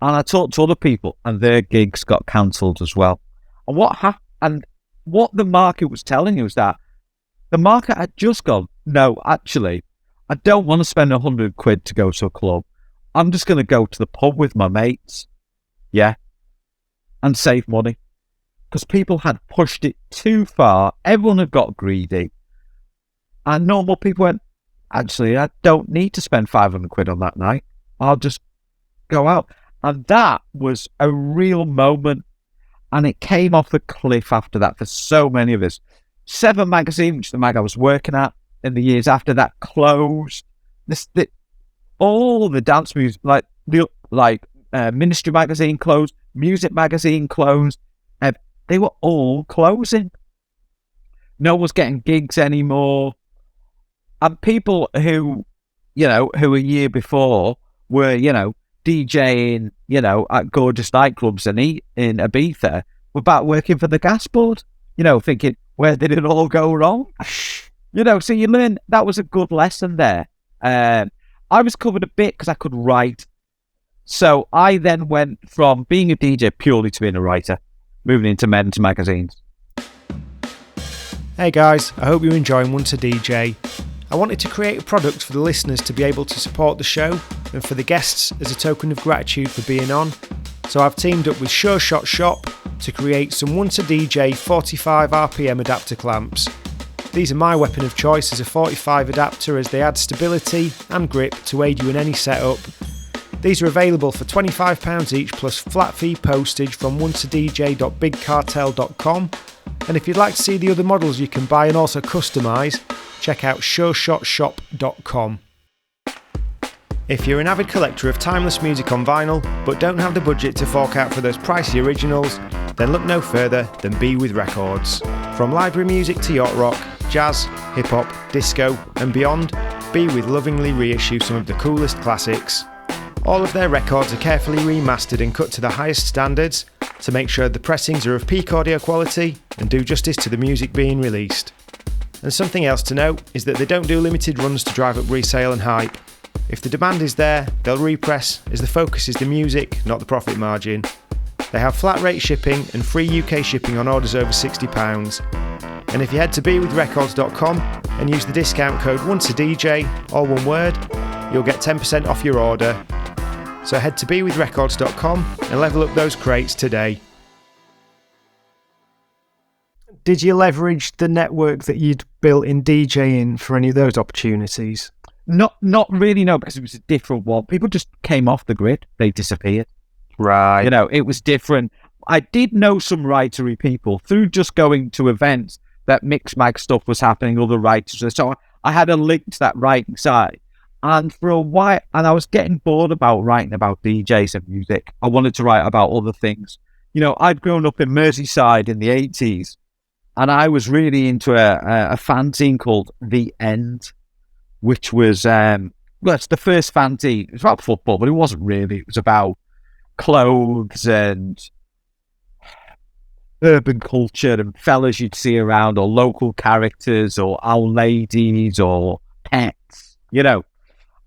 And I talked to other people, and their gigs got cancelled as well. And what the market was telling you was that the market had just gone, no, actually, I don't want to spend £100 to go to a club. I'm just going to go to the pub with my mates, and save money. Because people had pushed it too far. Everyone had got greedy. And normal people went, actually, I don't need to spend £500 on that night. I'll just go out. And that was a real moment. And it came off the cliff after that for so many of us. Seven magazine, which is the mag I was working at in the years after that, closed. All the dance music, like Ministry magazine closed, Music magazine closed. They were all closing. No one was getting gigs anymore. And people who a year before were, DJing, at gorgeous nightclubs in Ibiza, were back working for the gas board, thinking, where did it all go wrong? So you learn, that was a good lesson there. I was covered a bit because I could write. So I then went from being a DJ purely to being a writer, moving into men's magazines. Hey guys, I hope you're enjoying Once a DJ. I wanted to create a product for the listeners to be able to support the show and for the guests as a token of gratitude for being on. So I've teamed up with Sure Shot Shop to create some Once a DJ 45 RPM adapter clamps. These are my weapon of choice as a 45 adapter, as they add stability and grip to aid you in any setup. These are available for £25 each plus flat fee postage from onceadj.bigcartel.com. And if you'd like to see the other models you can buy and also customise, check out sureshotshop.com. If you're an avid collector of timeless music on vinyl but don't have the budget to fork out for those pricey originals, then look no further than Be With Records. From library music to yacht rock, jazz, hip-hop, disco and beyond, Be With lovingly reissue some of the coolest classics. All of their records are carefully remastered and cut to the highest standards to make sure the pressings are of peak audio quality and do justice to the music being released. And something else to note is that they don't do limited runs to drive up resale and hype. If the demand is there, they'll repress, as the focus is the music, not the profit margin. They have flat rate shipping and free UK shipping on orders over £60. And if you head to bewithrecords.com and use the discount code ONCEADJ, all one word, you'll get 10% off your order. So head to bewithrecords.com and level up those crates today. Did you leverage the network that you'd built in DJing for any of those opportunities? Not really, no, because it was a different one. People just came off the grid. They disappeared. Right. You know, it was different. I did know some writery people through just going to events that mixed mag stuff was happening, other writers. So I had a link to that writing side. And for a while, and I was getting bored about writing about DJs and music. I wanted to write about other things. You know, I'd grown up in Merseyside in the 80s, and I was really into a fanzine called The End, which was, it's the first fanzine. It was about football, but it wasn't really. It was about clothes and urban culture and fellas you'd see around, or local characters, or old ladies, or pets, you know.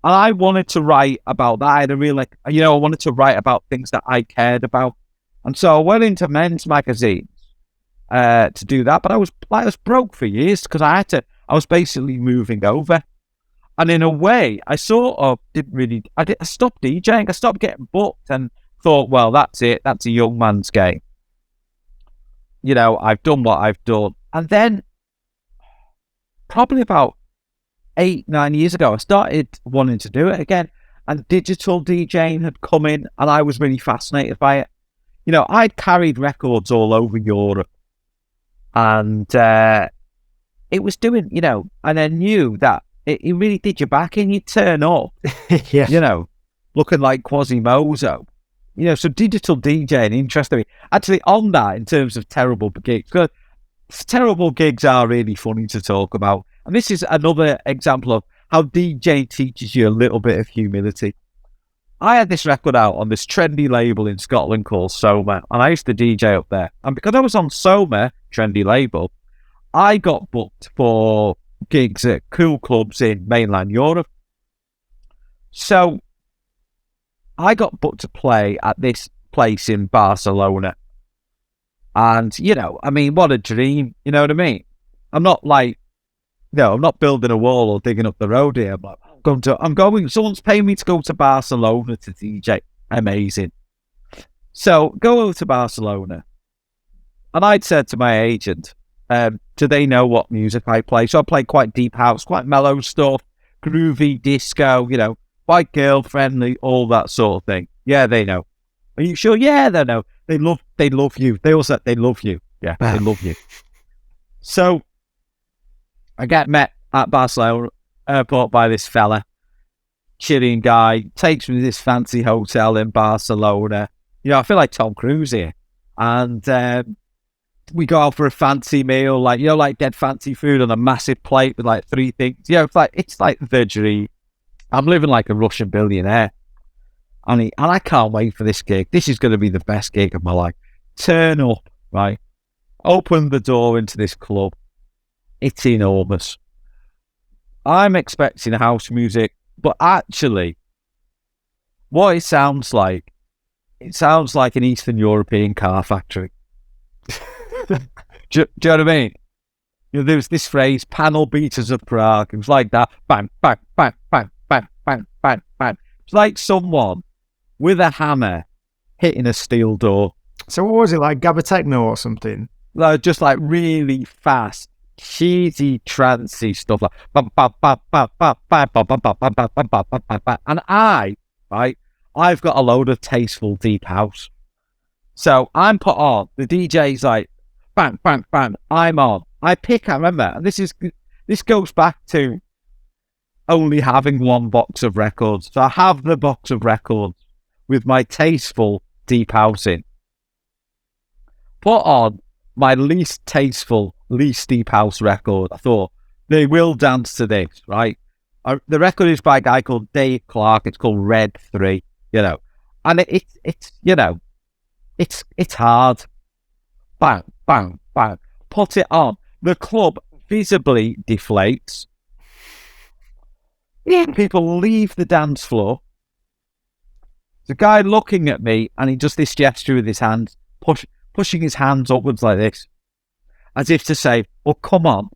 And I wanted to write about that. I had a real, I wanted to write about things that I cared about. And so I went into men's magazines to do that. But I was broke for years because I was basically moving over. And in a way, I sort of I stopped DJing. I stopped getting booked and thought, well, that's it. That's a young man's game. You know, I've done what I've done. And then probably about 8-9 years ago, I started wanting to do it again, and digital DJing had come in, and I was really fascinated by it. You know, I'd carried records all over Europe, and it was doing, you know, and I knew that it really did you back in. You'd turn up, yeah, you know, looking like Quasimodo. You know, so digital DJing interested me. Actually, on that, in terms of terrible gigs, because terrible gigs are really funny to talk about. And this is another example of how DJ teaches you a little bit of humility. I had this record out on this trendy label in Scotland called Soma, and I used to DJ up there. And because I was on Soma, trendy label, I got booked for gigs at cool clubs in mainland Europe. So I got booked to play at this place in Barcelona. And, you know, I mean, what a dream. You know what I mean? I'm not building a wall or digging up the road here. I'm going, someone's paying me to go to Barcelona to DJ. Amazing. So go over to Barcelona. And I'd said to my agent, do they know what music I play? So I play quite deep house, quite mellow stuff, groovy disco, you know, quite girl friendly, all that sort of thing. Yeah, they know. Are you sure? Yeah, they know. They love you. They all said they love you. Yeah, they love you. So I get met at Barcelona airport by this fella, Chilean guy, takes me to this fancy hotel in Barcelona. You know, I feel like Tom Cruise here. And we go out for a fancy meal, like, you know, like dead fancy food on a massive plate with like 3 things. You know, it's like the dream. I'm living like a Russian billionaire. And I can't wait for this gig. This is going to be the best gig of my life. Turn up, right? Open the door into this club. It's enormous. I'm expecting house music, but actually, what it sounds like an Eastern European car factory. do you know what I mean? You know, there was this phrase, panel beaters of Prague. It was like that. Bang, bang, bang, bang, bang, bang, bang, bang. It's like someone with a hammer hitting a steel door. So what was it, like Gabba Techno or something? Just like really fast, cheesy, trancey stuff like and I've got a load of tasteful deep house. So I'm put on. The DJ's like bang, bang, bang. I'm on. I remember, and this goes back to only having one box of records. So I have the box of records with my tasteful deep house in. Put on my least tasteful, least deep house record. I thought, they will dance to this, right? The record is by a guy called Dave Clark. It's called Red 3, you know. And it's you know, it's hard. Bang, bang, bang. Put it on. The club visibly deflates. People leave the dance floor. The guy looking at me, and he does this gesture with his hands, pushing his hands upwards like this, as if to say, "Oh, come on."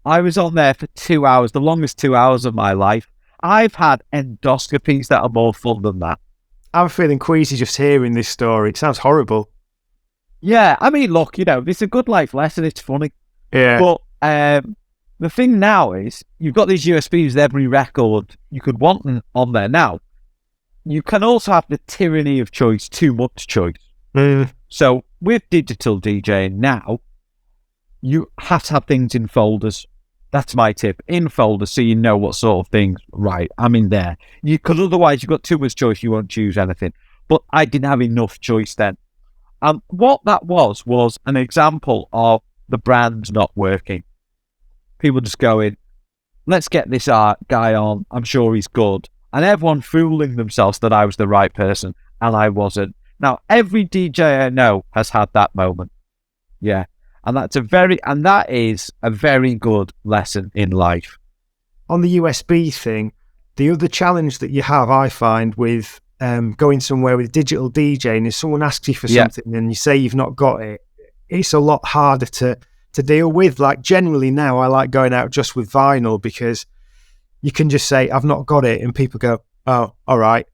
I was on there for 2 hours, the longest 2 hours of my life. I've had endoscopies that are more fun than that. I'm feeling queasy just hearing this story. It sounds horrible. Yeah, I mean, look, it's a good life lesson. It's funny. Yeah. But the thing now is, you've got these USBs with every record you could want on there. Now, you can also have the tyranny of choice, too much choice. So with digital DJing now, you have to have things in folders. That's my tip. In folders, so you know what sort of things, right, I'm in there. Because otherwise you've got too much choice, you won't choose anything. But I didn't have enough choice then. And what that was an example of the brand not working. People just going, let's get this guy on, I'm sure he's good. And everyone fooling themselves that I was the right person, and I wasn't. Now, every DJ I know has had that moment. Yeah. And that is a very good lesson in life. On the USB thing, the other challenge that you have, I find, with going somewhere with digital DJing is someone asks you for something and you say you've not got it. It's a lot harder to deal with. Like, generally now, I like going out just with vinyl because you can just say, I've not got it, and people go, oh, all right.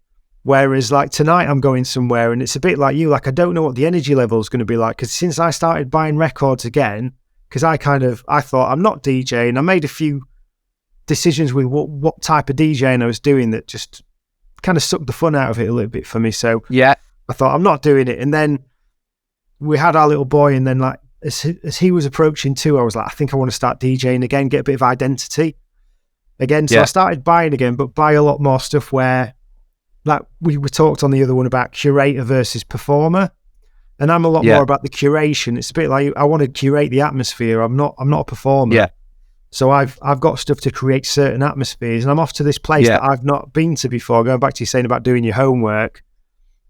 Whereas, like, tonight I'm going somewhere and it's a bit like you, like, I don't know what the energy level is going to be like, because since I started buying records again, because I thought I'm not DJing, I made a few decisions with what type of DJing I was doing that just kind of sucked the fun out of it a little bit for me. So yeah, I thought I'm not doing it. And then we had our little boy, and then, like, as he was approaching 2, I was like, I think I want to start DJing again, get a bit of identity again. So I started buying again, but buy a lot more stuff where, like we talked on the other one about curator versus performer, and I'm a lot more about the curation. It's a bit like I want to curate the atmosphere. I'm not a performer. Yeah. So I've got stuff to create certain atmospheres, and I'm off to this place that I've not been to before. Going back to you saying about doing your homework,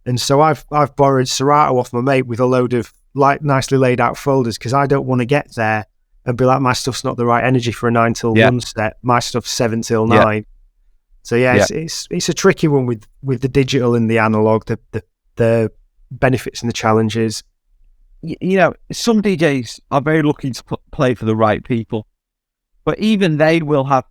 and so I've borrowed Serato off my mate with a load of nicely laid out folders, because I don't want to get there and be like, my stuff's not the right energy for a 9 till 1 set. My stuff's 7 till 9. So it's a tricky one with the digital and the analog, the benefits and the challenges. Some DJs are very lucky to play for the right people, but even they will have,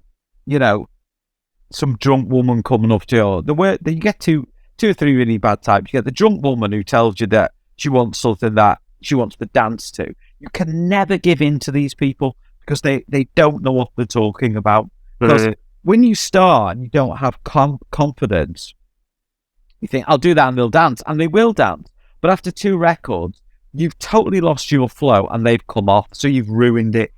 some drunk woman coming up to you. You get two or three really bad types. You get the drunk woman who tells you that she wants something that she wants to dance to. You can never give in to these people, because they don't know what they're talking about. Because when you start and you don't have confidence, you think, I'll do that and they'll dance, and they will dance. But after 2 records, you've totally lost your flow and they've come off, so you've ruined it.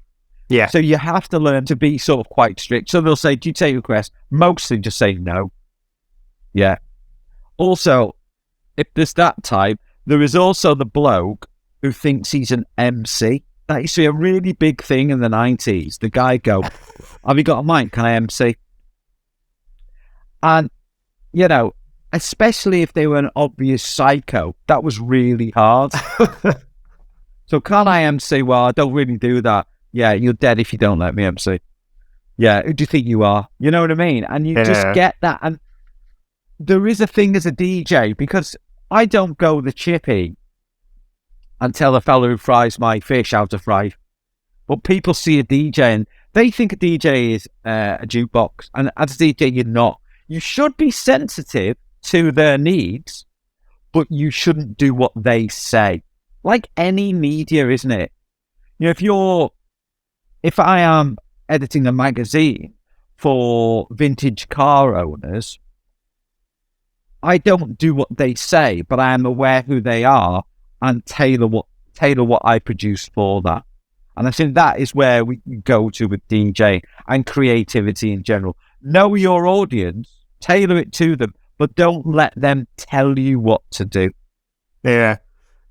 Yeah. So you have to learn to be sort of quite strict. So they'll say, do you take requests? Mostly just say no. Yeah. Also, if there's that type, there is also the bloke who thinks he's an MC. That used to be a really big thing in the 90s. The guy go, have you got a mic? Can I MC? And, especially if they were an obvious psycho, that was really hard. So can I MC? Well, I don't really do that. Yeah, you're dead if you don't let me MC. Yeah, who do you think you are? You know what I mean? And you just get that. And there is a thing as a DJ, because I don't go the chippy and tell a fella who fries my fish how to fry. But people see a DJ and they think a DJ is a jukebox. And as a DJ, you're not. You should be sensitive to their needs, but you shouldn't do what they say. Like any media, isn't it? If I am editing a magazine for vintage car owners, I don't do what they say, but I am aware who they are and tailor what I produce for that. And I think that is where we go to with DJ and creativity in general. Know your audience, tailor it to them, but don't let them tell you what to do. Yeah.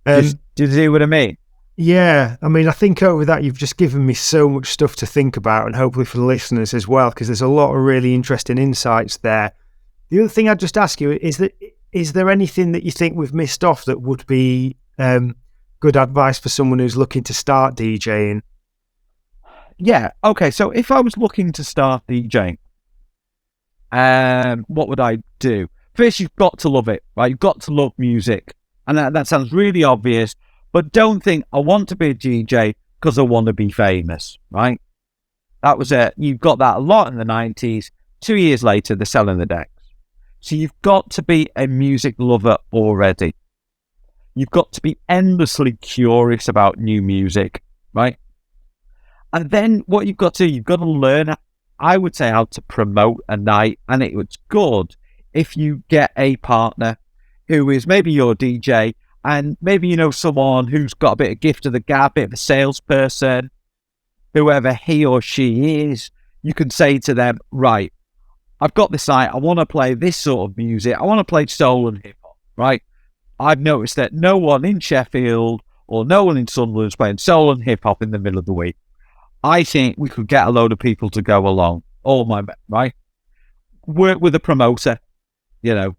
Do you see what I mean? Yeah. I mean, I think over that, you've just given me so much stuff to think about, and hopefully for the listeners as well, because there's a lot of really interesting insights there. The other thing I'd just ask you is there anything that you think we've missed off that would be good advice for someone who's looking to start DJing? Yeah. Okay. So if I was looking to start DJing, What would I do? First, you've got to love it, right? You've got to love music. And that sounds really obvious, but don't think I want to be a DJ because I want to be famous, right? That was it. You've got that a lot in the 90s. 2 years later, they're selling the decks. So you've got to be a music lover already. You've got to be endlessly curious about new music, right? And then what you've got to do, you've got to learn, I would say, how to promote a night. And it's good if you get a partner who is maybe your DJ, and maybe you know someone who's got a bit of gift of the gab, bit of a salesperson, whoever he or she is. You can say to them, right, I've got this night, I want to play this sort of music, I want to play soul and hip-hop, right? I've noticed that no one in Sheffield or no one in Sunderland is playing soul and hip-hop in the middle of the week. I think we could get a load of people to go along, right? Work with a promoter, you know,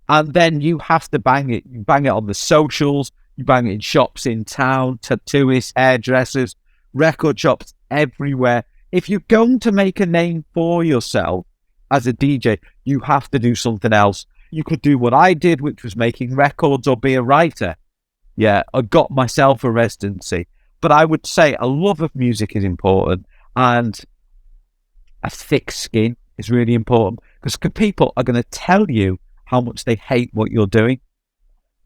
and then you have to bang it. You bang it on the socials, you bang it in shops in town, tattooists, hairdressers, record shops, everywhere. If you're going to make a name for yourself as a DJ, you have to do something else. You could do what I did, which was making records or be a writer. Yeah, I got myself a residency. But I would say a love of music is important, and a thick skin is really important, because people are going to tell you how much they hate what you're doing.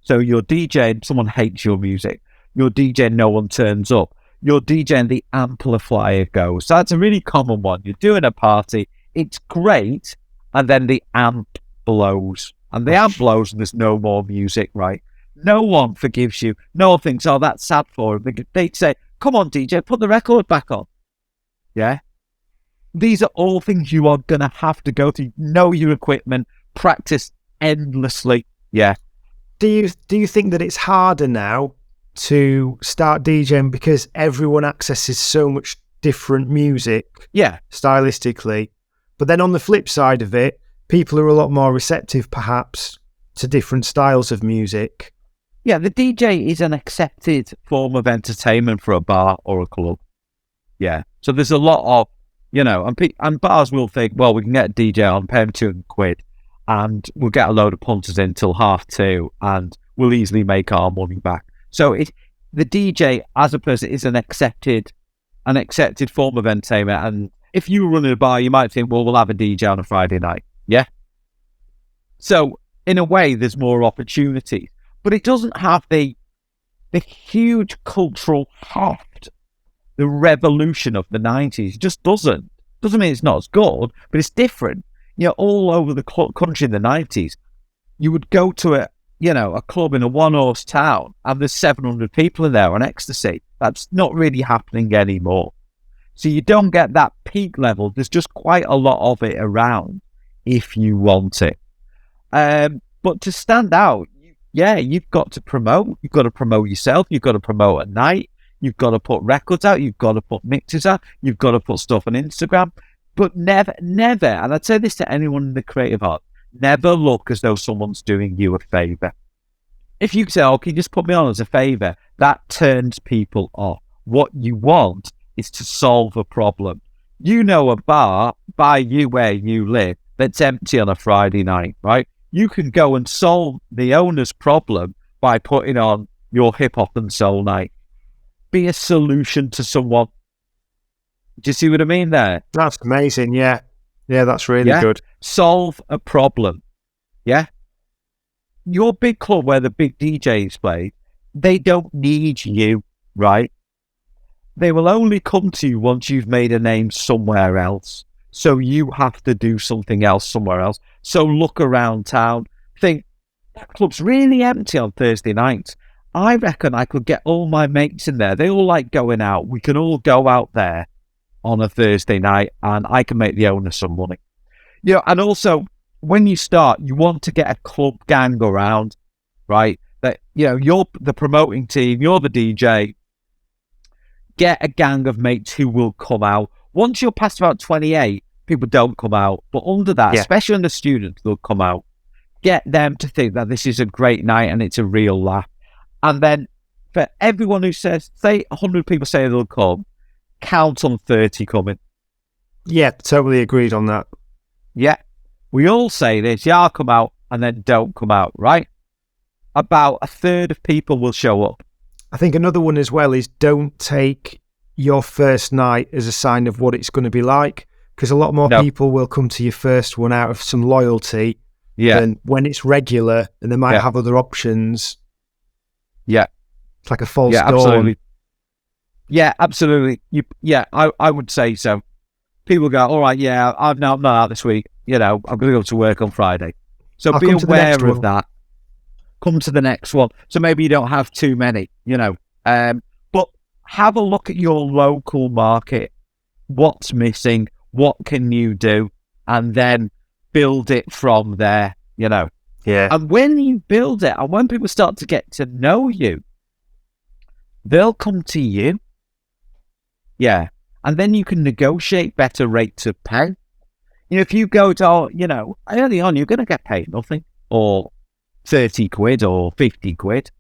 So you're DJing, someone hates your music. You're DJing, no one turns up. You're DJing, the amplifier goes. So that's a really common one. You're doing a party, it's great, and then the amp blows. And the amp blows and there's no more music, right? No one forgives you. No one thinks, oh, that's sad for him. They'd say, come on, DJ, put the record back on. Yeah? These are all things you are going to have to go through. Know your equipment, practice endlessly. Yeah. Do you think that it's harder now to start DJing because everyone accesses so much different music? Yeah. Stylistically. But then on the flip side of it, people are a lot more receptive, perhaps, to different styles of music. Yeah, the DJ is an accepted form of entertainment for a bar or a club. Yeah. So there's a lot of, you know, and bars will think, well, we can get a DJ on, pay him £200, and we'll get a load of punters in till 2:30, and we'll easily make our money back. So the DJ as a person is an accepted form of entertainment. And if you were running a bar, you might think, well, we'll have a DJ on a Friday night. Yeah. So in a way, there's more opportunities, but it doesn't have the huge cultural heft, the revolution of the 90s. It just doesn't. Doesn't mean it's not as good, but it's different. You know, all over the country in the 90s, you would go to a club in a one-horse town and there's 700 people in there on ecstasy. That's not really happening anymore. So you don't get that peak level. There's just quite a lot of it around if you want it. But to stand out, you've got to promote. You've got to promote yourself. You've got to promote at night. You've got to put records out. You've got to put mixes out. You've got to put stuff on Instagram. But never, and I'd say this to anyone in the creative art, never look as though someone's doing you a favour. If you say, oh, can you just put me on as a favour, that turns people off. What you want is to solve a problem. You know a bar by you where you live that's empty on a Friday night, right? You can go and solve the owner's problem by putting on your hip-hop and soul night. Be a solution to someone. Do you see what I mean there? That's amazing, yeah. Yeah, that's really good. Solve a problem. Yeah? Your big club where the big DJs play, they don't need you, right? They will only come to you once you've made a name somewhere else. So you have to do something else somewhere else. So look around town. Think, that club's really empty on Thursday nights. I reckon I could get all my mates in there. They all like going out. We can all go out there on a Thursday night and I can make the owner some money. You know, and also when you start, you want to get a club gang around, right? That, you know, you're the promoting team, you're the DJ. Get a gang of mates who will come out. Once you're past about 28, people don't come out. But under that, especially under students, they'll come out. Get them to think that this is a great night and it's a real laugh. And then for everyone who says, say 100 people say they'll come, count on 30 coming. Yeah, totally agreed on that. Yeah. We all say this, yeah, I'll come out, and then don't come out, right? About a third of people will show up. I think another one as well is don't take your first night as a sign of what it's going to be like, because a lot more people will come to your first one out of some loyalty than when it's regular and they might have other options. Yeah. It's like a false dawn. Absolutely. Yeah, absolutely. I would say so. People go, all right, yeah, I'm not out this week. I'm going to go to work on Friday. So be aware of that. Come to the next one. So maybe you don't have too many, but have a look at your local market. What's missing? What can you do? And then build it from there, Yeah. And when you build it, and when people start to get to know you, they'll come to you. Yeah. And then you can negotiate better rates of pay. If you go to, early on, you're going to get paid nothing, or 30 quid or 50 quid.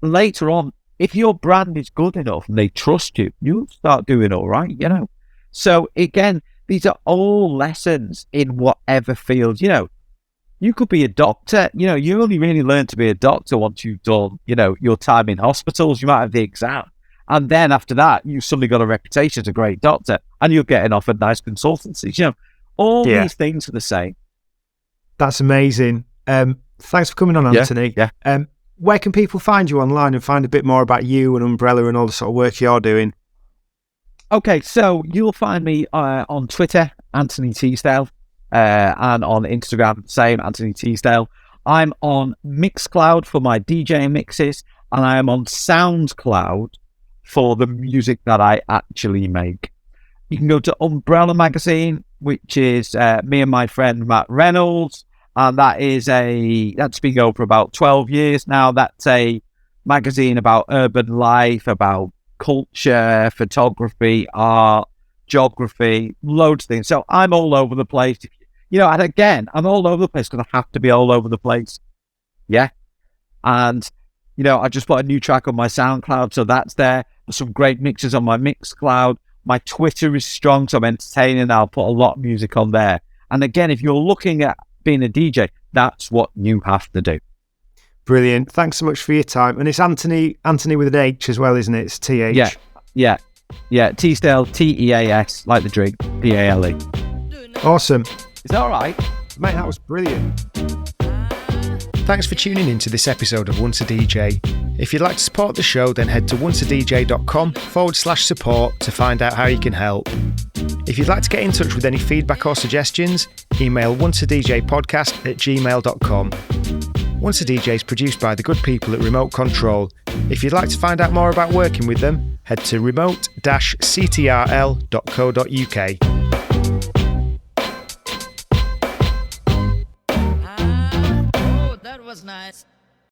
Later on, if your brand is good enough and they trust you, you'll start doing all right, So again, these are all lessons in whatever field, You could be a doctor, you only really learn to be a doctor once you've done, your time in hospitals. You might have the exam. And then after that, you've suddenly got a reputation as a great doctor and you're getting offered nice consultancies. All these things are the same. That's amazing. Thanks for coming on, Anthony. Yeah. Where can people find you online and find a bit more about you and Umbrella and all the sort of work you're doing? Okay, so you'll find me on Twitter, Anthony Teasdale, and on Instagram, same, Anthony Teasdale. I'm on Mixcloud for my DJ mixes, and I am on SoundCloud for the music that I actually make. You can go to Umbrella Magazine, which is me and my friend Matt Reynolds, and that's been going for about 12 years now. That's a magazine about urban life, about culture, photography, art, geography, loads of things. So I'm all over the place. And again, I'm all over the place because I have to be all over the place. Yeah. And, I just put a new track on my SoundCloud, so that's there. There's some great mixes on my Mixcloud. My Twitter is strong, so I'm entertaining. I'll put a lot of music on there. And again, if you're looking at being a DJ, that's what you have to do. Brilliant. Thanks so much for your time. And it's Anthony with an H as well, isn't it? It's TH. Yeah. Teasdale, Teas, like the drink, Pale. Awesome. Is that all right? Mate, that was brilliant. Thanks for tuning in to this episode of Once a DJ. If you'd like to support the show, then head to onceadj.com/support to find out how you can help. If you'd like to get in touch with any feedback or suggestions, email onceadjpodcast@gmail.com. Once a DJ is produced by the good people at Remote Control. If you'd like to find out more about working with them, head to remote-ctrl.co.uk. That was nice.